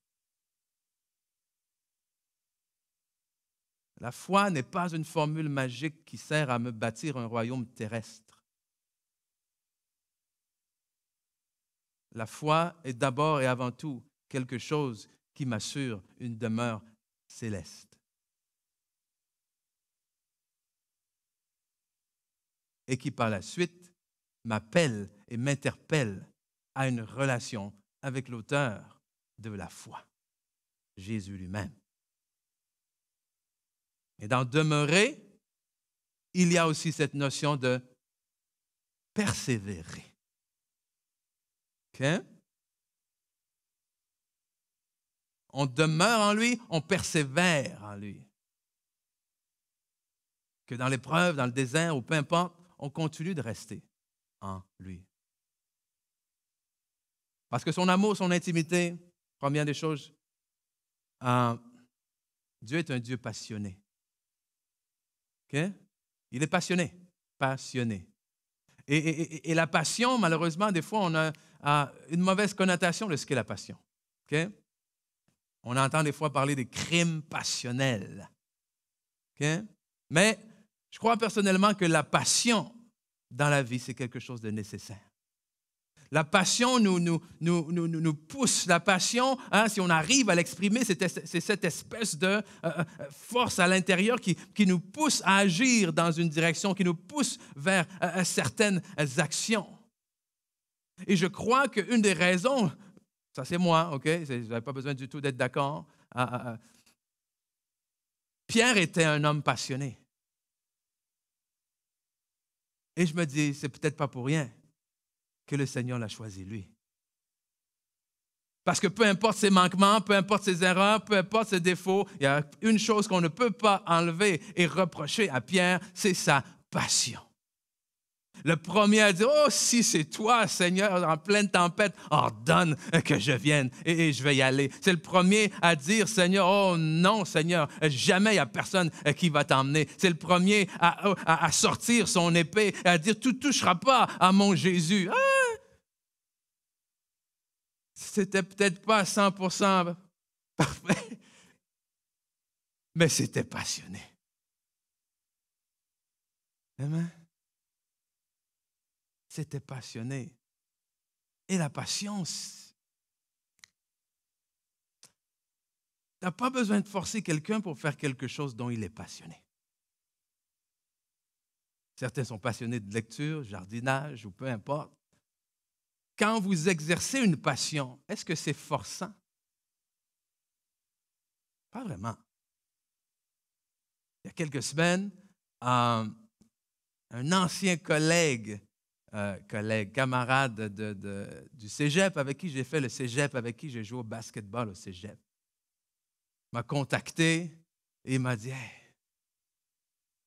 Speaker 3: La foi n'est pas une formule magique qui sert à me bâtir un royaume terrestre. La foi est d'abord et avant tout quelque chose qui m'assure une demeure céleste. Et qui par la suite m'appelle et m'interpelle à une relation avec l'auteur de la foi, Jésus lui-même. Et dans demeurer, il y a aussi cette notion de persévérer. OK? On demeure en lui, on persévère en lui. Que dans l'épreuve, dans le désert, ou peu importe, on continue de rester en lui. Parce que son amour, son intimité, première des choses, Dieu est un Dieu passionné. Okay? Il est passionné. Passionné. Et la passion, malheureusement, des fois, on a une mauvaise connotation de ce qu'est la passion. Okay? On entend des fois parler des crimes passionnels. Okay? Mais je crois personnellement que la passion dans la vie, c'est quelque chose de nécessaire. La passion nous pousse. La passion, si on arrive à l'exprimer, c'est cette espèce de force à l'intérieur qui nous pousse à agir dans une direction, qui nous pousse vers certaines actions. Et je crois qu'une des raisons, ça c'est moi, OK? Vous n'avez pas besoin du tout d'être d'accord. Pierre était un homme passionné. Et je me dis, c'est peut-être pas pour rien que le Seigneur l'a choisi, lui. Parce que peu importe ses manquements, peu importe ses erreurs, peu importe ses défauts, il y a une chose qu'on ne peut pas enlever et reprocher à Pierre, c'est sa passion. Le premier à dire, « Oh, si c'est toi, Seigneur, en pleine tempête, ordonne que je vienne et je vais y aller. » C'est le premier à dire, « Seigneur, oh non, Seigneur, jamais il n'y a personne qui va t'emmener. » C'est le premier à sortir son épée et à dire, « Tu ne toucheras pas à mon Jésus. » C'était peut-être pas 100% parfait, mais c'était passionné. Amen. C'était passionné. Et la passion, tu n'as pas besoin de forcer quelqu'un pour faire quelque chose dont il est passionné. Certains sont passionnés de lecture, jardinage ou peu importe. Quand vous exercez une passion, est-ce que c'est forçant? Pas vraiment. Il y a quelques semaines, un ancien camarade du cégep avec qui j'ai fait le cégep, avec qui j'ai joué au basketball au cégep, m'a contacté et il m'a dit, « Hey,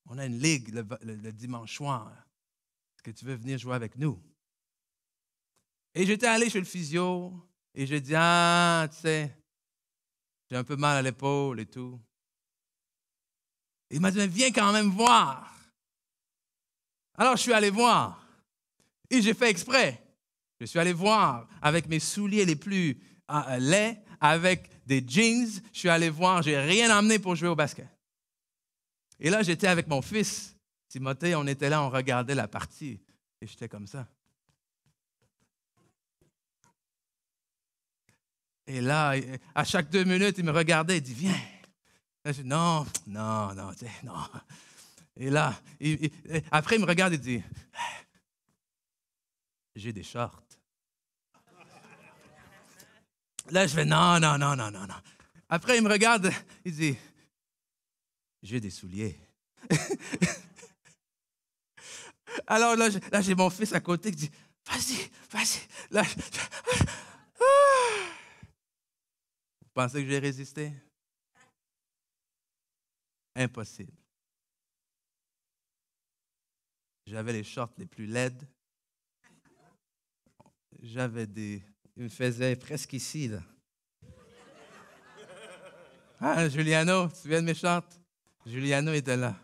Speaker 3: on a une ligue le dimanche soir. Est-ce que tu veux venir jouer avec nous? » Et j'étais allé chez le physio et j'ai dit, « Ah, tu sais, j'ai un peu mal à l'épaule et tout. » Il m'a dit, « Viens quand même voir. » Alors, je suis allé voir. Et j'ai fait exprès. Je suis allé voir avec mes souliers les plus laids, avec des jeans. Je suis allé voir, je n'ai rien emmené pour jouer au basket. Et là, j'étais avec mon fils, Timothée, on était là, on regardait la partie. Et j'étais comme ça. Et là, à chaque 2 minutes, il me regardait, il dit, « Viens. » Là, je dis, non. Et là, après, il me regarde et dit, « J'ai des shorts. » Là, je fais non, non, non, non, non, non. Après, il me regarde, il dit, j'ai des souliers. Alors là, j'ai mon fils à côté qui dit, vas-y, vas-y. Là, vous pensez que j'ai résisté? Impossible. J'avais les shorts les plus laides. Il me faisait presque ici, là. Ah, Giuliano, tu te souviens de mes shorts? Giuliano était là.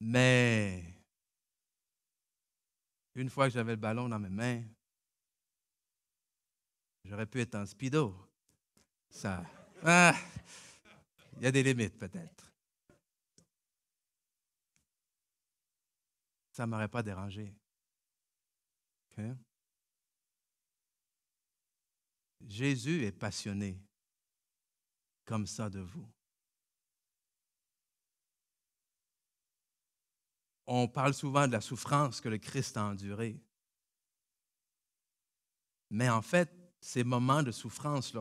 Speaker 3: Mais, une fois que j'avais le ballon dans mes mains, j'aurais pu être en speedo. Ça, il y a des limites peut-être. Ça ne m'aurait pas dérangé. Okay? Jésus est passionné comme ça de vous. On parle souvent de la souffrance que le Christ a endurée. Mais en fait, ces moments de souffrance,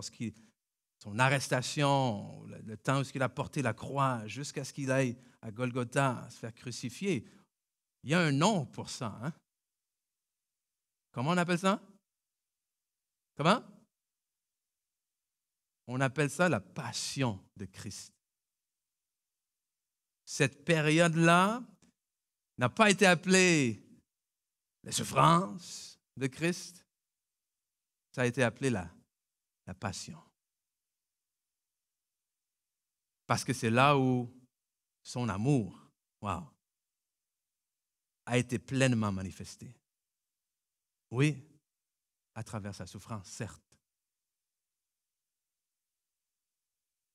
Speaker 3: son arrestation, le temps où il a porté la croix, jusqu'à ce qu'il aille à Golgotha se faire crucifier, il y a un nom pour ça. Hein? Comment on appelle ça? Comment? On appelle ça la passion de Christ. Cette période-là n'a pas été appelée la souffrance de Christ, ça a été appelé la passion. Parce que c'est là où son amour, wow, a été pleinement manifesté. Oui, à travers sa souffrance, certes.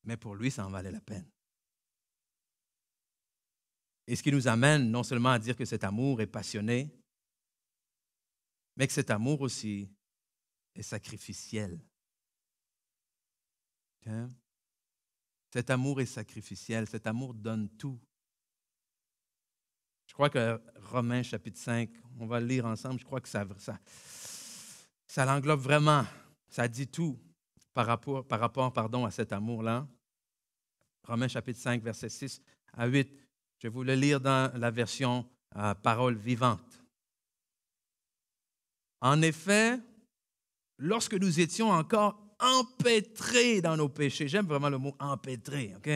Speaker 3: Mais pour lui, ça en valait la peine. Et ce qui nous amène non seulement à dire que cet amour est passionné, mais que cet amour aussi est sacrificiel. Okay? Cet amour est sacrificiel, cet amour donne tout. Je crois que Romains chapitre 5, on va le lire ensemble, je crois que ça l'englobe vraiment, ça dit tout par rapport à cet amour-là. Romains chapitre 5, versets 6 à 8. Je vais vous le lire dans la version parole vivante. En effet, lorsque nous étions encore empêtrés dans nos péchés, j'aime vraiment le mot empêtrés, OK?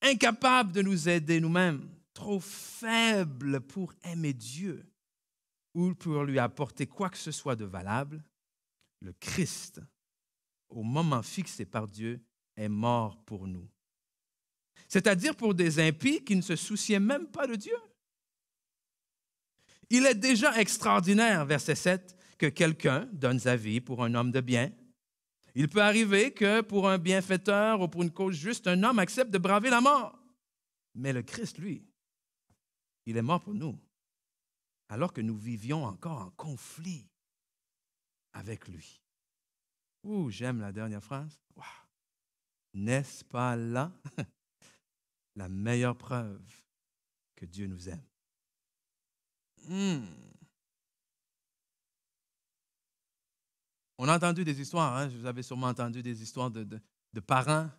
Speaker 3: Incapables de nous aider nous-mêmes, trop faibles pour aimer Dieu ou pour lui apporter quoi que ce soit de valable, le Christ, au moment fixé par Dieu, est mort pour nous. C'est-à-dire pour des impies qui ne se souciaient même pas de Dieu. Il est déjà extraordinaire, verset 7, que quelqu'un donne sa vie pour un homme de bien. Il peut arriver que pour un bienfaiteur ou pour une cause juste, un homme accepte de braver la mort. Mais le Christ, lui, il est mort pour nous, alors que nous vivions encore en conflit avec lui. Ouh, j'aime la dernière phrase. Wow. N'est-ce pas là la meilleure preuve que Dieu nous aime? On a entendu des histoires, hein? Vous avez sûrement entendu des histoires de parents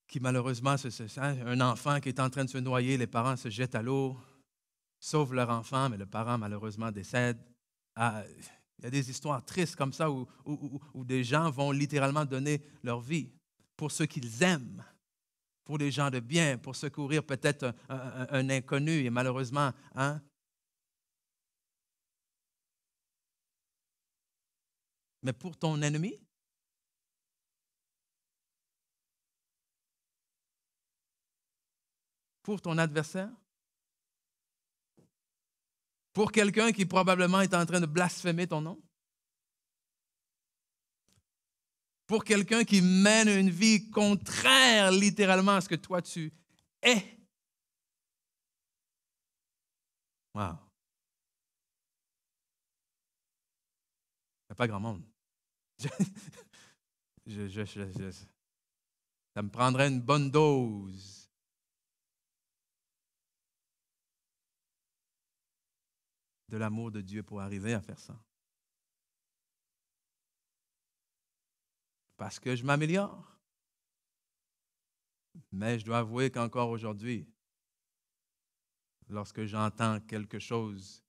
Speaker 3: qui malheureusement, un enfant qui est en train de se noyer, les parents se jettent à l'eau, sauvent leur enfant, mais le parent malheureusement décède. Il y a des histoires tristes comme ça où des gens vont littéralement donner leur vie pour ceux qu'ils aiment, pour des gens de bien, pour secourir peut-être un inconnu et malheureusement, hein? Mais pour ton ennemi, pour ton adversaire, pour quelqu'un qui probablement est en train de blasphémer ton nom, pour quelqu'un qui mène une vie contraire littéralement à ce que toi tu es. Wow. Il n'y a pas grand monde. Ça me prendrait une bonne dose de l'amour de Dieu pour arriver à faire ça. parce que je m'améliore. Mais je dois avouer qu'encore aujourd'hui, lorsque j'entends quelque chose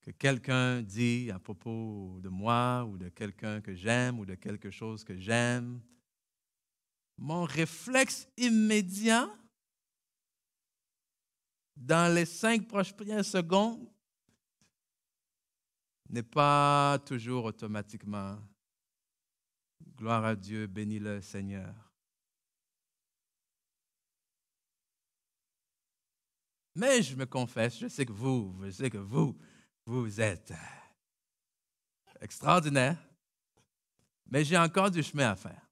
Speaker 3: que quelqu'un dit à propos de moi ou de quelqu'un que j'aime ou de quelque chose que j'aime, mon réflexe immédiat, dans les 5 premières secondes, n'est pas toujours automatiquement « Gloire à Dieu, bénis-le Seigneur ». Mais je me confesse, je sais que vous êtes extraordinaire, mais j'ai encore du chemin à faire.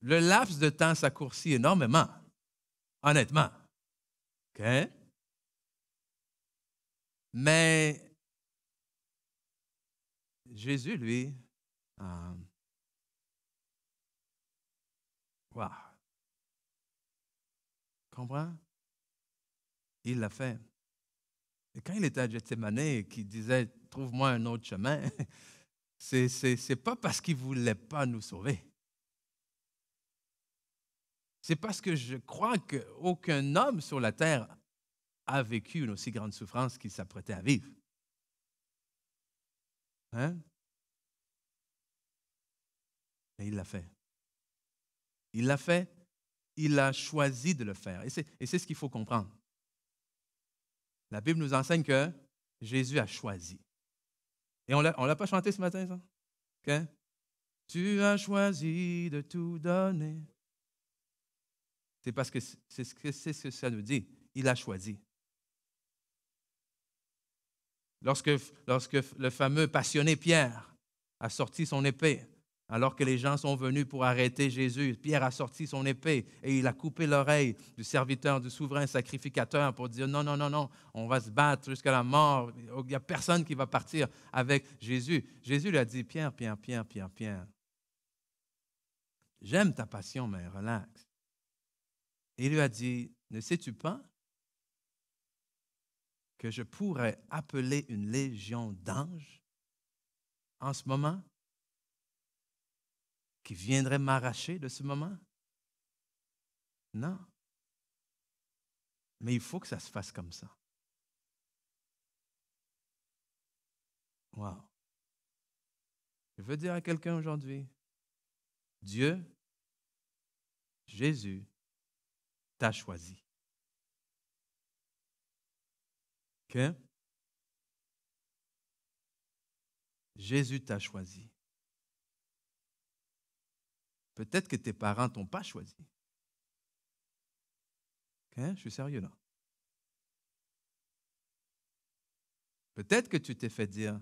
Speaker 3: Le laps de temps s'accourcit énormément, honnêtement. OK? Mais Jésus, lui, wow. Comprends? Il l'a fait. Et quand il était à Gethsémane et qu'il disait « Trouve-moi un autre chemin », c'est pas parce qu'il ne voulait pas nous sauver. C'est parce que je crois qu'aucun homme sur la terre a vécu une aussi grande souffrance qu'il s'apprêtait à vivre. Hein? Mais il l'a fait. Il l'a fait. Il a choisi de le faire. Et c'est ce qu'il faut comprendre. La Bible nous enseigne que Jésus a choisi. Et on ne l'a pas chanté ce matin, ça? Okay? Tu as choisi de tout donner. C'est parce que c'est ce que ça nous dit. Il a choisi. Lorsque le fameux passionné Pierre a sorti son épée, alors que les gens sont venus pour arrêter Jésus, Pierre a sorti son épée et il a coupé l'oreille du serviteur, du souverain sacrificateur pour dire non, on va se battre jusqu'à la mort. Il n'y a personne qui va partir avec Jésus. Jésus lui a dit, Pierre, j'aime ta passion, mais relax. Et il lui a dit, ne sais-tu pas que je pourrais appeler une légion d'anges en ce moment qui viendrait m'arracher de ce moment? Non. Mais il faut que ça se fasse comme ça. Wow. Je veux dire à quelqu'un aujourd'hui, Dieu, Jésus, t'a choisi. OK? Jésus t'a choisi. Peut-être que tes parents ne t'ont pas choisi. Okay? Je suis sérieux là. Peut-être que tu t'es fait dire,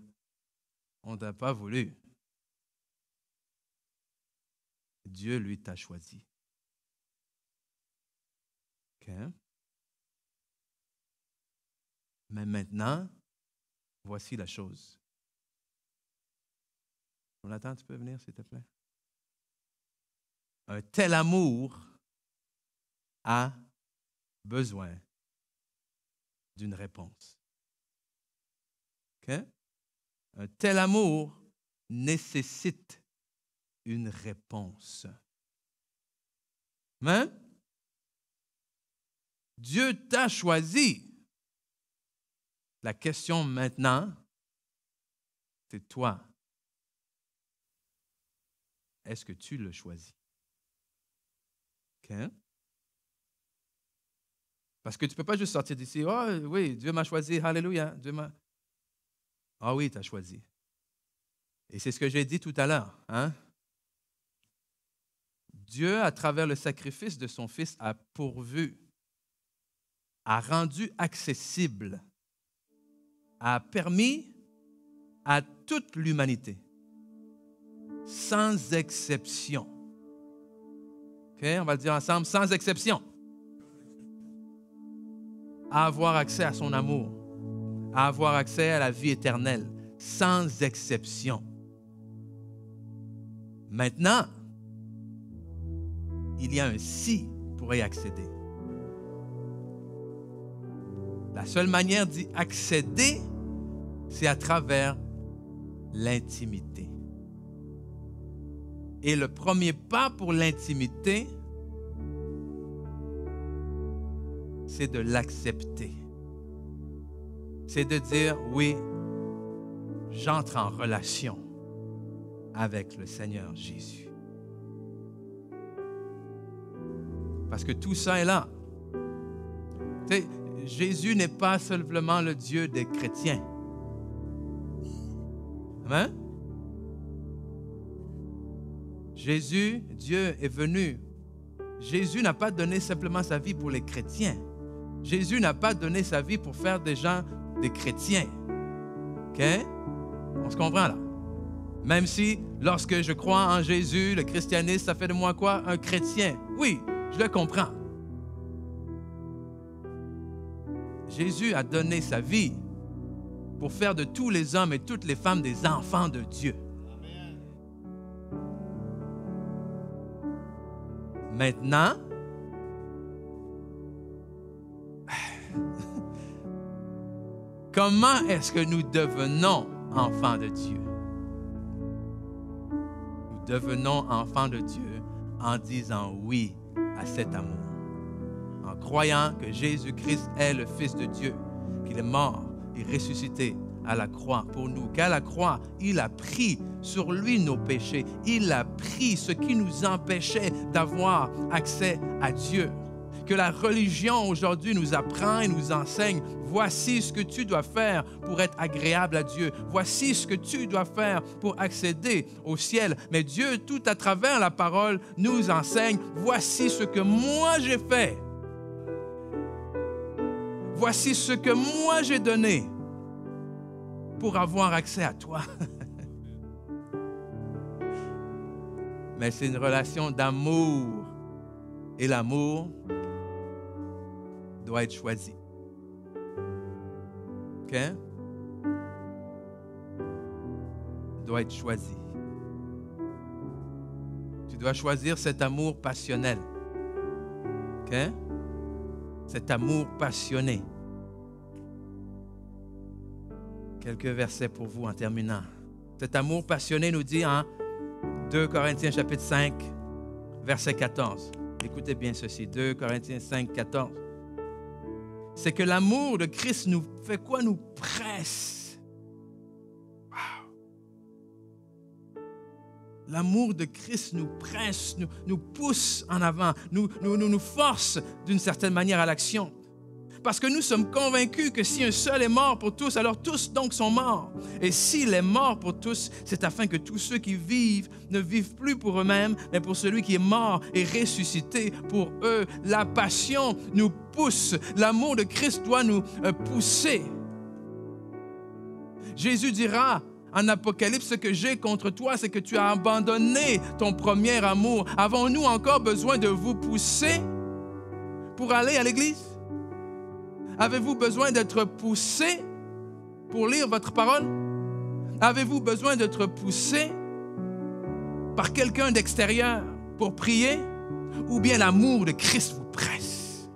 Speaker 3: on ne t'a pas voulu. Dieu, lui, t'a choisi. Okay? Mais maintenant, voici la chose. Jonathan, tu peux venir, s'il te plaît? Un tel amour a besoin d'une réponse. Okay? Un tel amour nécessite une réponse. Amen? Dieu t'a choisi. La question maintenant, c'est toi. Est-ce que tu le choisis? Okay. Parce que tu ne peux pas juste sortir d'ici. Oh oui, Dieu m'a choisi. Alléluia. Ah oui, tu as choisi. Et c'est ce que j'ai dit tout à l'heure. Hein? Dieu, à travers le sacrifice de son Fils, a pourvu, a rendu accessible, a permis à toute l'humanité, sans exception. OK, on va le dire ensemble, sans exception. À avoir accès à son amour, à avoir accès à la vie éternelle, sans exception. Maintenant, il y a un si pour y accéder. La seule manière d'y accéder, c'est à travers l'intimité. Et le premier pas pour l'intimité, c'est de l'accepter. C'est de dire, oui, j'entre en relation avec le Seigneur Jésus. Parce que tout ça est là. Tu sais, Jésus n'est pas simplement le Dieu des chrétiens. Amen? Jésus, Dieu est venu. Jésus n'a pas donné simplement sa vie pour les chrétiens. Jésus n'a pas donné sa vie pour faire des gens des chrétiens. OK? On se comprend là? Même si, lorsque je crois en Jésus, le christianisme, ça fait de moi quoi? Un chrétien. Oui, je le comprends. Jésus a donné sa vie pour faire de tous les hommes et toutes les femmes des enfants de Dieu. Maintenant, comment est-ce que nous devenons enfants de Dieu? Nous devenons enfants de Dieu en disant oui à cet amour, en croyant que Jésus-Christ est le Fils de Dieu, qu'il est mort et ressuscité à la croix pour nous, qu'à la croix, il a pris sur lui nos péchés, il a pris ce qui nous empêchait d'avoir accès à Dieu. Que la religion aujourd'hui nous apprend et nous enseigne, voici ce que tu dois faire pour être agréable à Dieu, voici ce que tu dois faire pour accéder au ciel. Mais Dieu, tout à travers la parole, nous enseigne, voici ce que moi j'ai fait. Voici ce que moi j'ai donné pour avoir accès à toi. Mais c'est une relation d'amour. Et l'amour doit être choisi. OK? Doit être choisi. Tu dois choisir cet amour passionnel. OK? Cet amour passionné. Quelques versets pour vous en terminant. Cet amour passionné nous dit en 2 Corinthiens chapitre 5, verset 14. Écoutez bien ceci, 2 Corinthiens 5, 14. C'est que l'amour de Christ nous fait quoi? Nous presse. Wow. L'amour de Christ nous presse, nous pousse en avant, nous force d'une certaine manière à l'action. Parce que nous sommes convaincus que si un seul est mort pour tous, alors tous donc sont morts. Et s'il est mort pour tous, c'est afin que tous ceux qui vivent ne vivent plus pour eux-mêmes, mais pour celui qui est mort et ressuscité pour eux. La passion nous pousse. L'amour de Christ doit nous pousser. Jésus dira en Apocalypse, ce que j'ai contre toi, c'est que tu as abandonné ton premier amour. Avons-nous encore besoin de vous pousser pour aller à l'église? Avez-vous besoin d'être poussé pour lire votre parole? Avez-vous besoin d'être poussé par quelqu'un d'extérieur pour prier? Ou bien l'amour de Christ vous presse?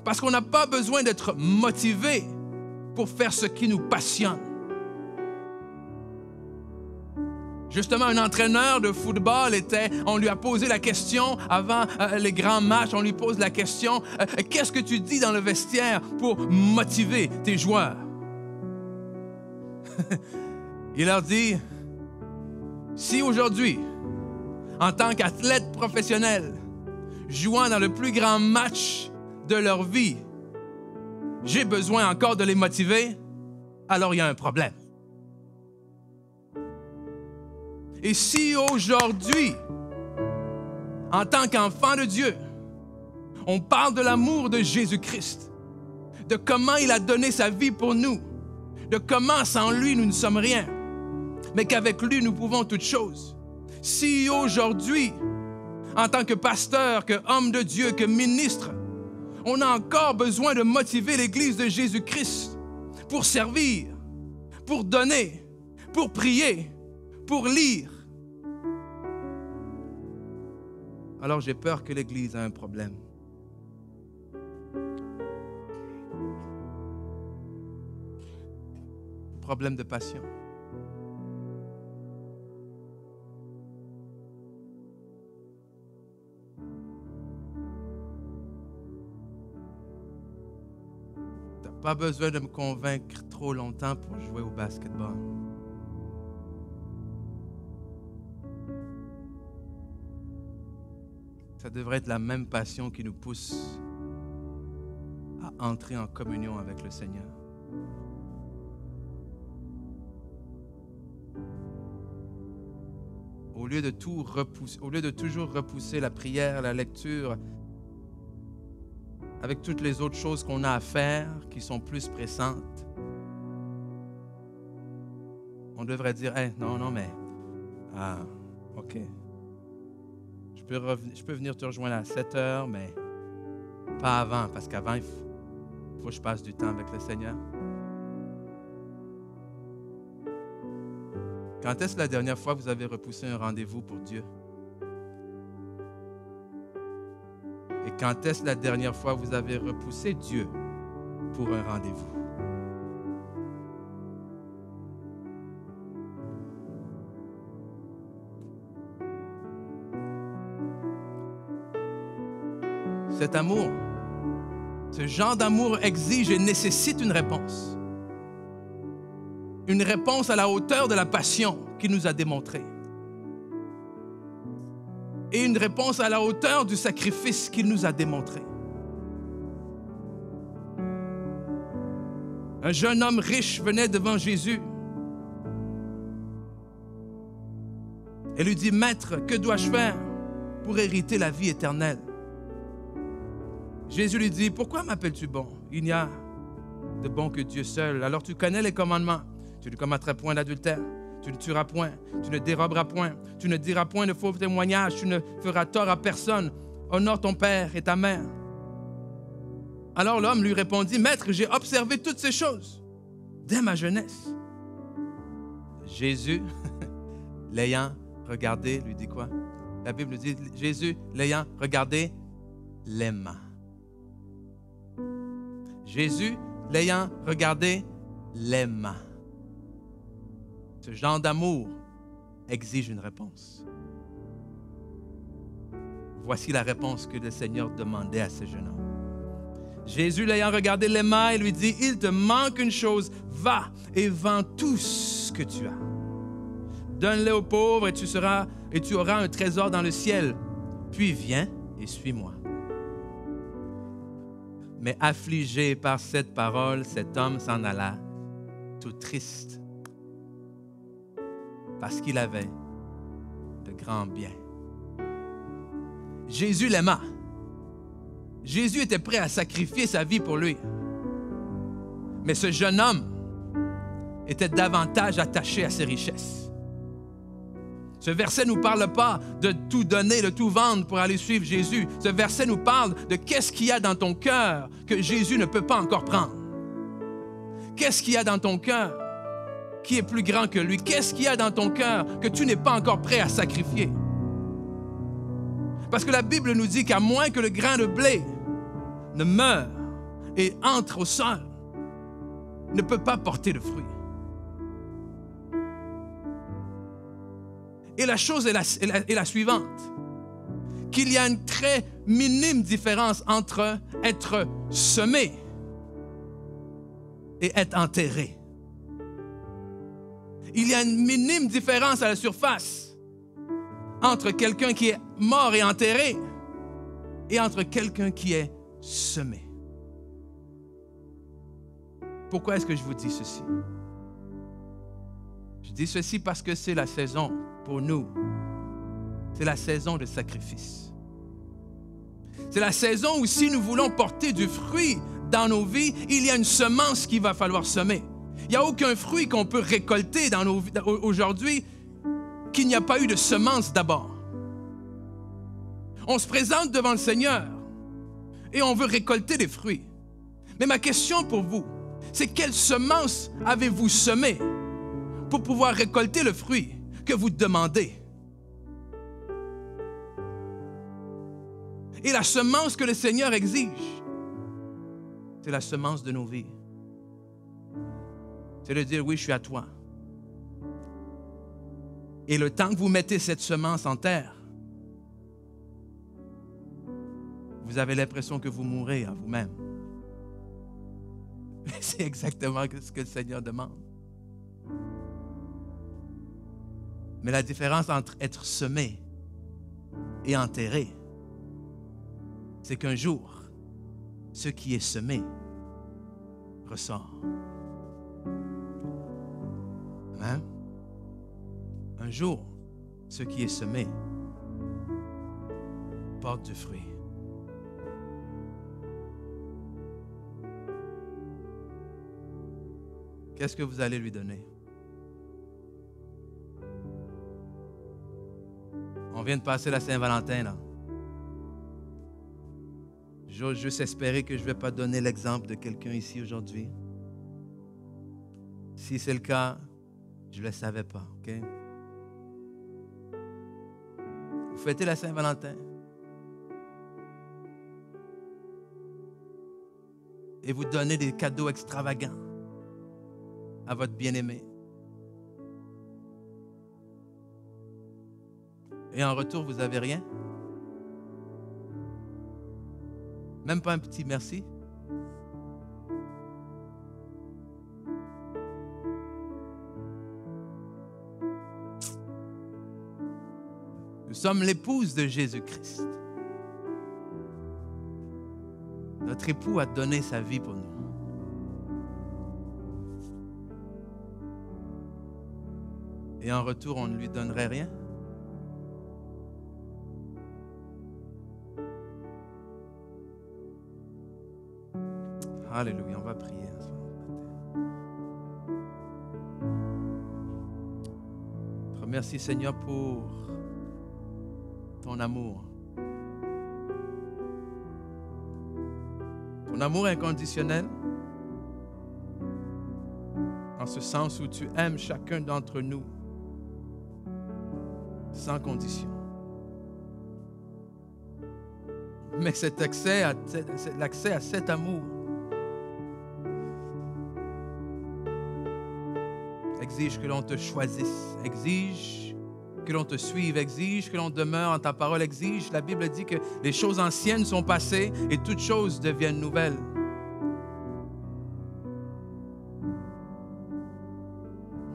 Speaker 3: Parce qu'on n'a pas besoin d'être motivé pour faire ce qui nous passionne. Justement, un entraîneur de football on lui a posé la question avant les grands matchs, on lui pose la question, qu'est-ce que tu dis dans le vestiaire pour motiver tes joueurs? Il leur dit, si aujourd'hui, en tant qu'athlète professionnel, jouant dans le plus grand match de leur vie, j'ai besoin encore de les motiver, alors il y a un problème. Et si aujourd'hui, en tant qu'enfant de Dieu, on parle de l'amour de Jésus-Christ, de comment il a donné sa vie pour nous, de comment sans lui nous ne sommes rien, mais qu'avec lui nous pouvons toutes choses. Si aujourd'hui, en tant que pasteur, que homme de Dieu, que ministre, on a encore besoin de motiver l'Église de Jésus-Christ pour servir, pour donner, pour prier, pour lire, alors j'ai peur que l'Église a un problème. Problème de passion. Pas besoin de me convaincre trop longtemps pour jouer au basketball. Ça devrait être la même passion qui nous pousse à entrer en communion avec le Seigneur. Au lieu de toujours repousser la prière, la lecture, avec toutes les autres choses qu'on a à faire qui sont plus pressantes, on devrait dire, hey, non, mais, OK. Je peux venir te rejoindre à 7 heures, mais pas avant, parce qu'avant, il faut que je passe du temps avec le Seigneur. Quand est-ce la dernière fois que vous avez repoussé un rendez-vous pour Dieu? Et quand est-ce la dernière fois que vous avez repoussé Dieu pour un rendez-vous? Cet amour, ce genre d'amour exige et nécessite une réponse. Une réponse à la hauteur de la passion qu'il nous a démontrée. Et une réponse à la hauteur du sacrifice qu'il nous a démontré. Un jeune homme riche venait devant Jésus et lui dit, « Maître, que dois-je faire pour hériter la vie éternelle? » Jésus lui dit, « Pourquoi m'appelles-tu bon? Il n'y a de bon que Dieu seul. Alors tu connais les commandements. Tu ne commettras point d'adultère. Tu ne tueras point. Tu ne déroberas point. Tu ne diras point de faux témoignages. Tu ne feras tort à personne. Honore ton père et ta mère. » Alors l'homme lui répondit, « Maître, j'ai observé toutes ces choses dès ma jeunesse. » Jésus, l'ayant regardé, lui dit quoi? La Bible dit, Jésus, l'ayant regardé, l'aima. Jésus, l'ayant regardé, l'aima. Ce genre d'amour exige une réponse. Voici la réponse que le Seigneur demandait à ce jeune homme. Jésus, l'ayant regardé, l'aima et lui dit, « Il te manque une chose, va et vends tout ce que tu as. Donne-le aux pauvres et tu auras un trésor dans le ciel. Puis viens et suis-moi. » Mais affligé par cette parole, cet homme s'en alla, tout triste, parce qu'il avait de grands biens. Jésus l'aima. Jésus était prêt à sacrifier sa vie pour lui. Mais ce jeune homme était davantage attaché à ses richesses. Ce verset ne nous parle pas de tout donner, de tout vendre pour aller suivre Jésus. Ce verset nous parle de qu'est-ce qu'il y a dans ton cœur que Jésus ne peut pas encore prendre. Qu'est-ce qu'il y a dans ton cœur qui est plus grand que lui? Qu'est-ce qu'il y a dans ton cœur que tu n'es pas encore prêt à sacrifier? Parce que la Bible nous dit qu'à moins que le grain de blé ne meure et entre au sol, ne peut pas porter de fruits. Et la chose est la suivante, qu'il y a une très minime différence entre être semé et être enterré. Il y a une minime différence à la surface entre quelqu'un qui est mort et enterré et entre quelqu'un qui est semé. Pourquoi est-ce que je vous dis ceci? Je dis ceci parce que c'est la saison pour nous. C'est la saison de sacrifice. C'est la saison où si nous voulons porter du fruit dans nos vies, il y a une semence qu'il va falloir semer. Il n'y a aucun fruit qu'on peut récolter dans nos vies aujourd'hui qu'il n'y a pas eu de semence d'abord. On se présente devant le Seigneur et on veut récolter des fruits. Mais ma question pour vous, c'est quelle semence avez-vous semé pour pouvoir récolter le fruit que vous demandez? Et la semence que le Seigneur exige, c'est la semence de nos vies. C'est de dire, oui, je suis à toi. Et le temps que vous mettez cette semence en terre, vous avez l'impression que vous mourrez à vous-même. C'est exactement ce que le Seigneur demande. Mais la différence entre être semé et enterré, c'est qu'un jour, ce qui est semé ressort. Amen. Un jour, ce qui est semé porte du fruit. Qu'est-ce que vous allez lui donner? On vient de passer la Saint-Valentin, là. J'ose juste espérer que je ne vais pas donner l'exemple de quelqu'un ici aujourd'hui. Si c'est le cas, je ne le savais pas, OK? Vous fêtez la Saint-Valentin. Et vous donnez des cadeaux extravagants à votre bien-aimé. Et en retour, vous n'avez rien? Même pas un petit merci? Nous sommes l'épouse de Jésus-Christ. Notre époux a donné sa vie pour nous. Et en retour, on ne lui donnerait rien? Alléluia, on va prier ce matin. Je te remercie, Seigneur, pour ton amour. Ton amour inconditionnel, en ce sens où tu aimes chacun d'entre nous sans condition. Mais cet accès à cet amour exige que l'on te choisisse, exige que l'on te suive, exige que l'on demeure en ta parole, exige, la Bible dit que les choses anciennes sont passées et toutes choses deviennent nouvelles.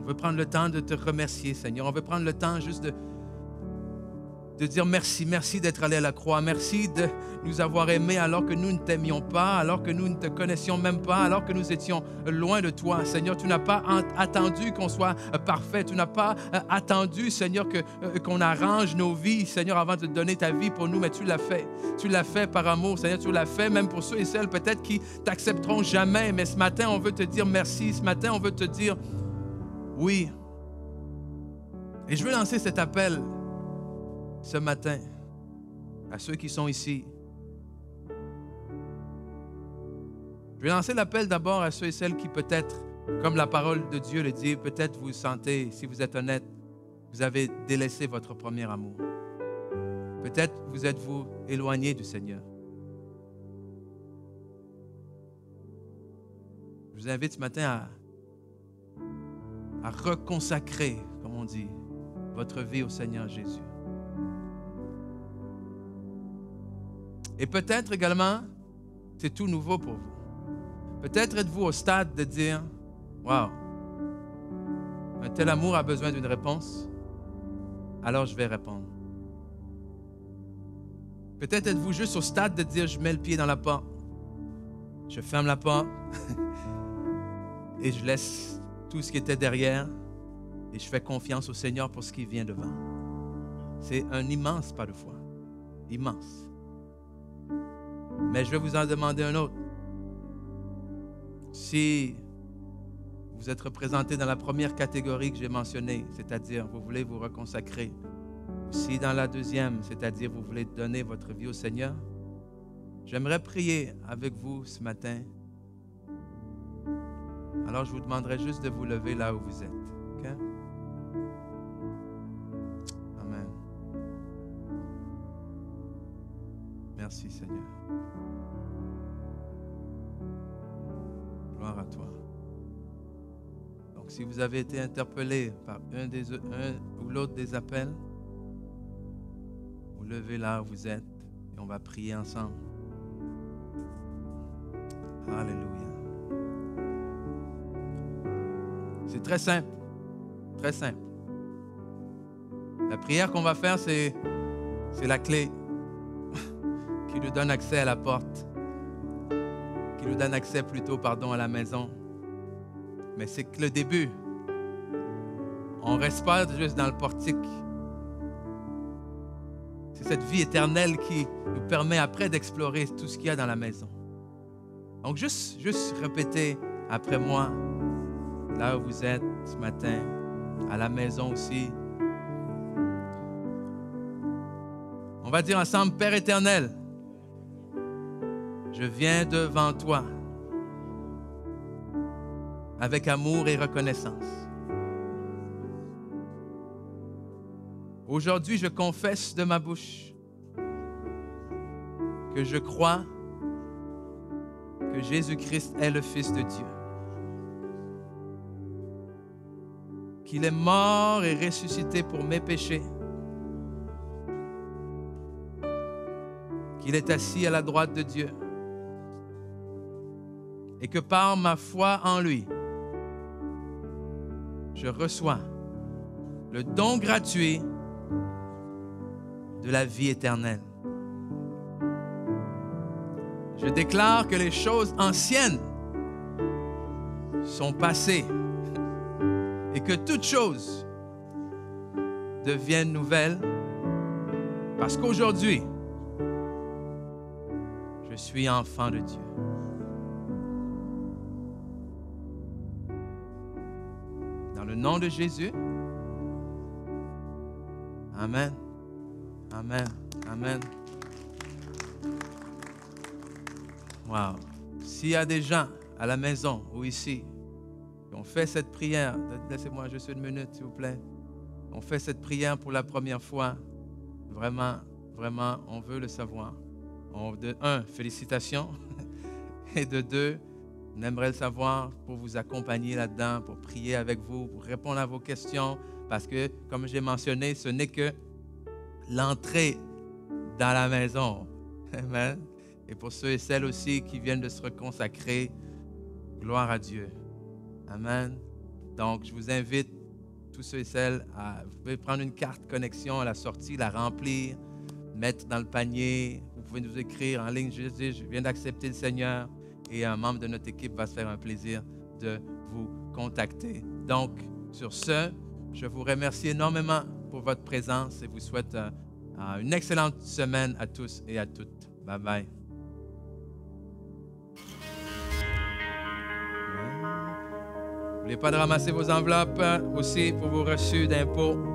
Speaker 3: On veut prendre le temps de te remercier, Seigneur. On veut prendre le temps juste de dire merci, merci d'être allé à la croix, merci de nous avoir aimés alors que nous ne t'aimions pas, alors que nous ne te connaissions même pas, alors que nous étions loin de toi. Seigneur, tu n'as pas attendu qu'on soit parfait, tu n'as pas attendu, Seigneur, qu'on arrange nos vies, Seigneur, avant de te donner ta vie pour nous, mais tu l'as fait. Tu l'as fait par amour, Seigneur, tu l'as fait même pour ceux et celles peut-être qui t'accepteront jamais, mais ce matin, on veut te dire merci, ce matin, on veut te dire oui. Et je veux lancer cet appel ce matin à ceux qui sont ici. Je vais lancer l'appel d'abord à ceux et celles qui peut-être, comme la parole de Dieu le dit, peut-être vous sentez, si vous êtes honnête, vous avez délaissé votre premier amour. Peut-être vous êtes-vous éloigné du Seigneur. Je vous invite ce matin à reconsacrer, comme on dit, votre vie au Seigneur Jésus. Et peut-être également, c'est tout nouveau pour vous. Peut-être êtes-vous au stade de dire, « Wow, un tel amour a besoin d'une réponse, alors je vais répondre. » Peut-être êtes-vous juste au stade de dire, « Je mets le pied dans la porte, je ferme la porte et je laisse tout ce qui était derrière et je fais confiance au Seigneur pour ce qui vient devant. » C'est un immense pas de foi, immense. Mais je vais vous en demander un autre. Si vous êtes représenté dans la première catégorie que j'ai mentionnée, c'est-à-dire vous voulez vous reconsacrer, ou si dans la deuxième, c'est-à-dire vous voulez donner votre vie au Seigneur, j'aimerais prier avec vous ce matin. Alors je vous demanderai juste de vous lever là où vous êtes. Okay? Amen. Merci Seigneur. Gloire à toi. Donc, si vous avez été interpellé par un ou l'autre des appels, vous levez là où vous êtes et on va prier ensemble. Alléluia. très simple. Très simple. La prière qu'on va faire, c'est la clé qui nous donne accès à la porte, qui nous donne accès plutôt, à la maison. Mais c'est que le début. On ne reste pas juste dans le portique. C'est cette vie éternelle qui nous permet après d'explorer tout ce qu'il y a dans la maison. Donc, juste répétez après moi, là où vous êtes ce matin, à la maison aussi. On va dire ensemble, Père éternel, je viens devant toi avec amour et reconnaissance. Aujourd'hui, je confesse de ma bouche que je crois que Jésus-Christ est le Fils de Dieu, qu'il est mort et ressuscité pour mes péchés, qu'il est assis à la droite de Dieu et que par ma foi en lui, je reçois le don gratuit de la vie éternelle. Je déclare que les choses anciennes sont passées et que toutes choses deviennent nouvelles parce qu'aujourd'hui, je suis enfant de Dieu. Dans le nom de Jésus, Amen. Amen. Amen. Wow. S'il y a des gens à la maison ou ici qui ont fait cette prière, laissez-moi juste une minute, s'il vous plaît. On fait cette prière pour la première fois. Vraiment, vraiment, on veut le savoir. De un, félicitations. Et de deux, on aimerait le savoir pour vous accompagner là-dedans, pour prier avec vous, pour répondre à vos questions. Parce que, comme j'ai mentionné, ce n'est que l'entrée dans la maison. Amen. Et pour ceux et celles aussi qui viennent de se reconsacrer, gloire à Dieu. Amen. Donc, je vous invite, tous ceux et celles, vous pouvez prendre une carte connexion à la sortie, la remplir, mettre dans le panier. Vous pouvez nous écrire en ligne, je viens d'accepter le Seigneur, et un membre de notre équipe va se faire un plaisir de vous contacter. Donc, sur ce, je vous remercie énormément pour votre présence et vous souhaite une excellente semaine à tous et à toutes. Bye bye. N'oubliez pas de ramasser vos enveloppes aussi pour vos reçus d'impôts.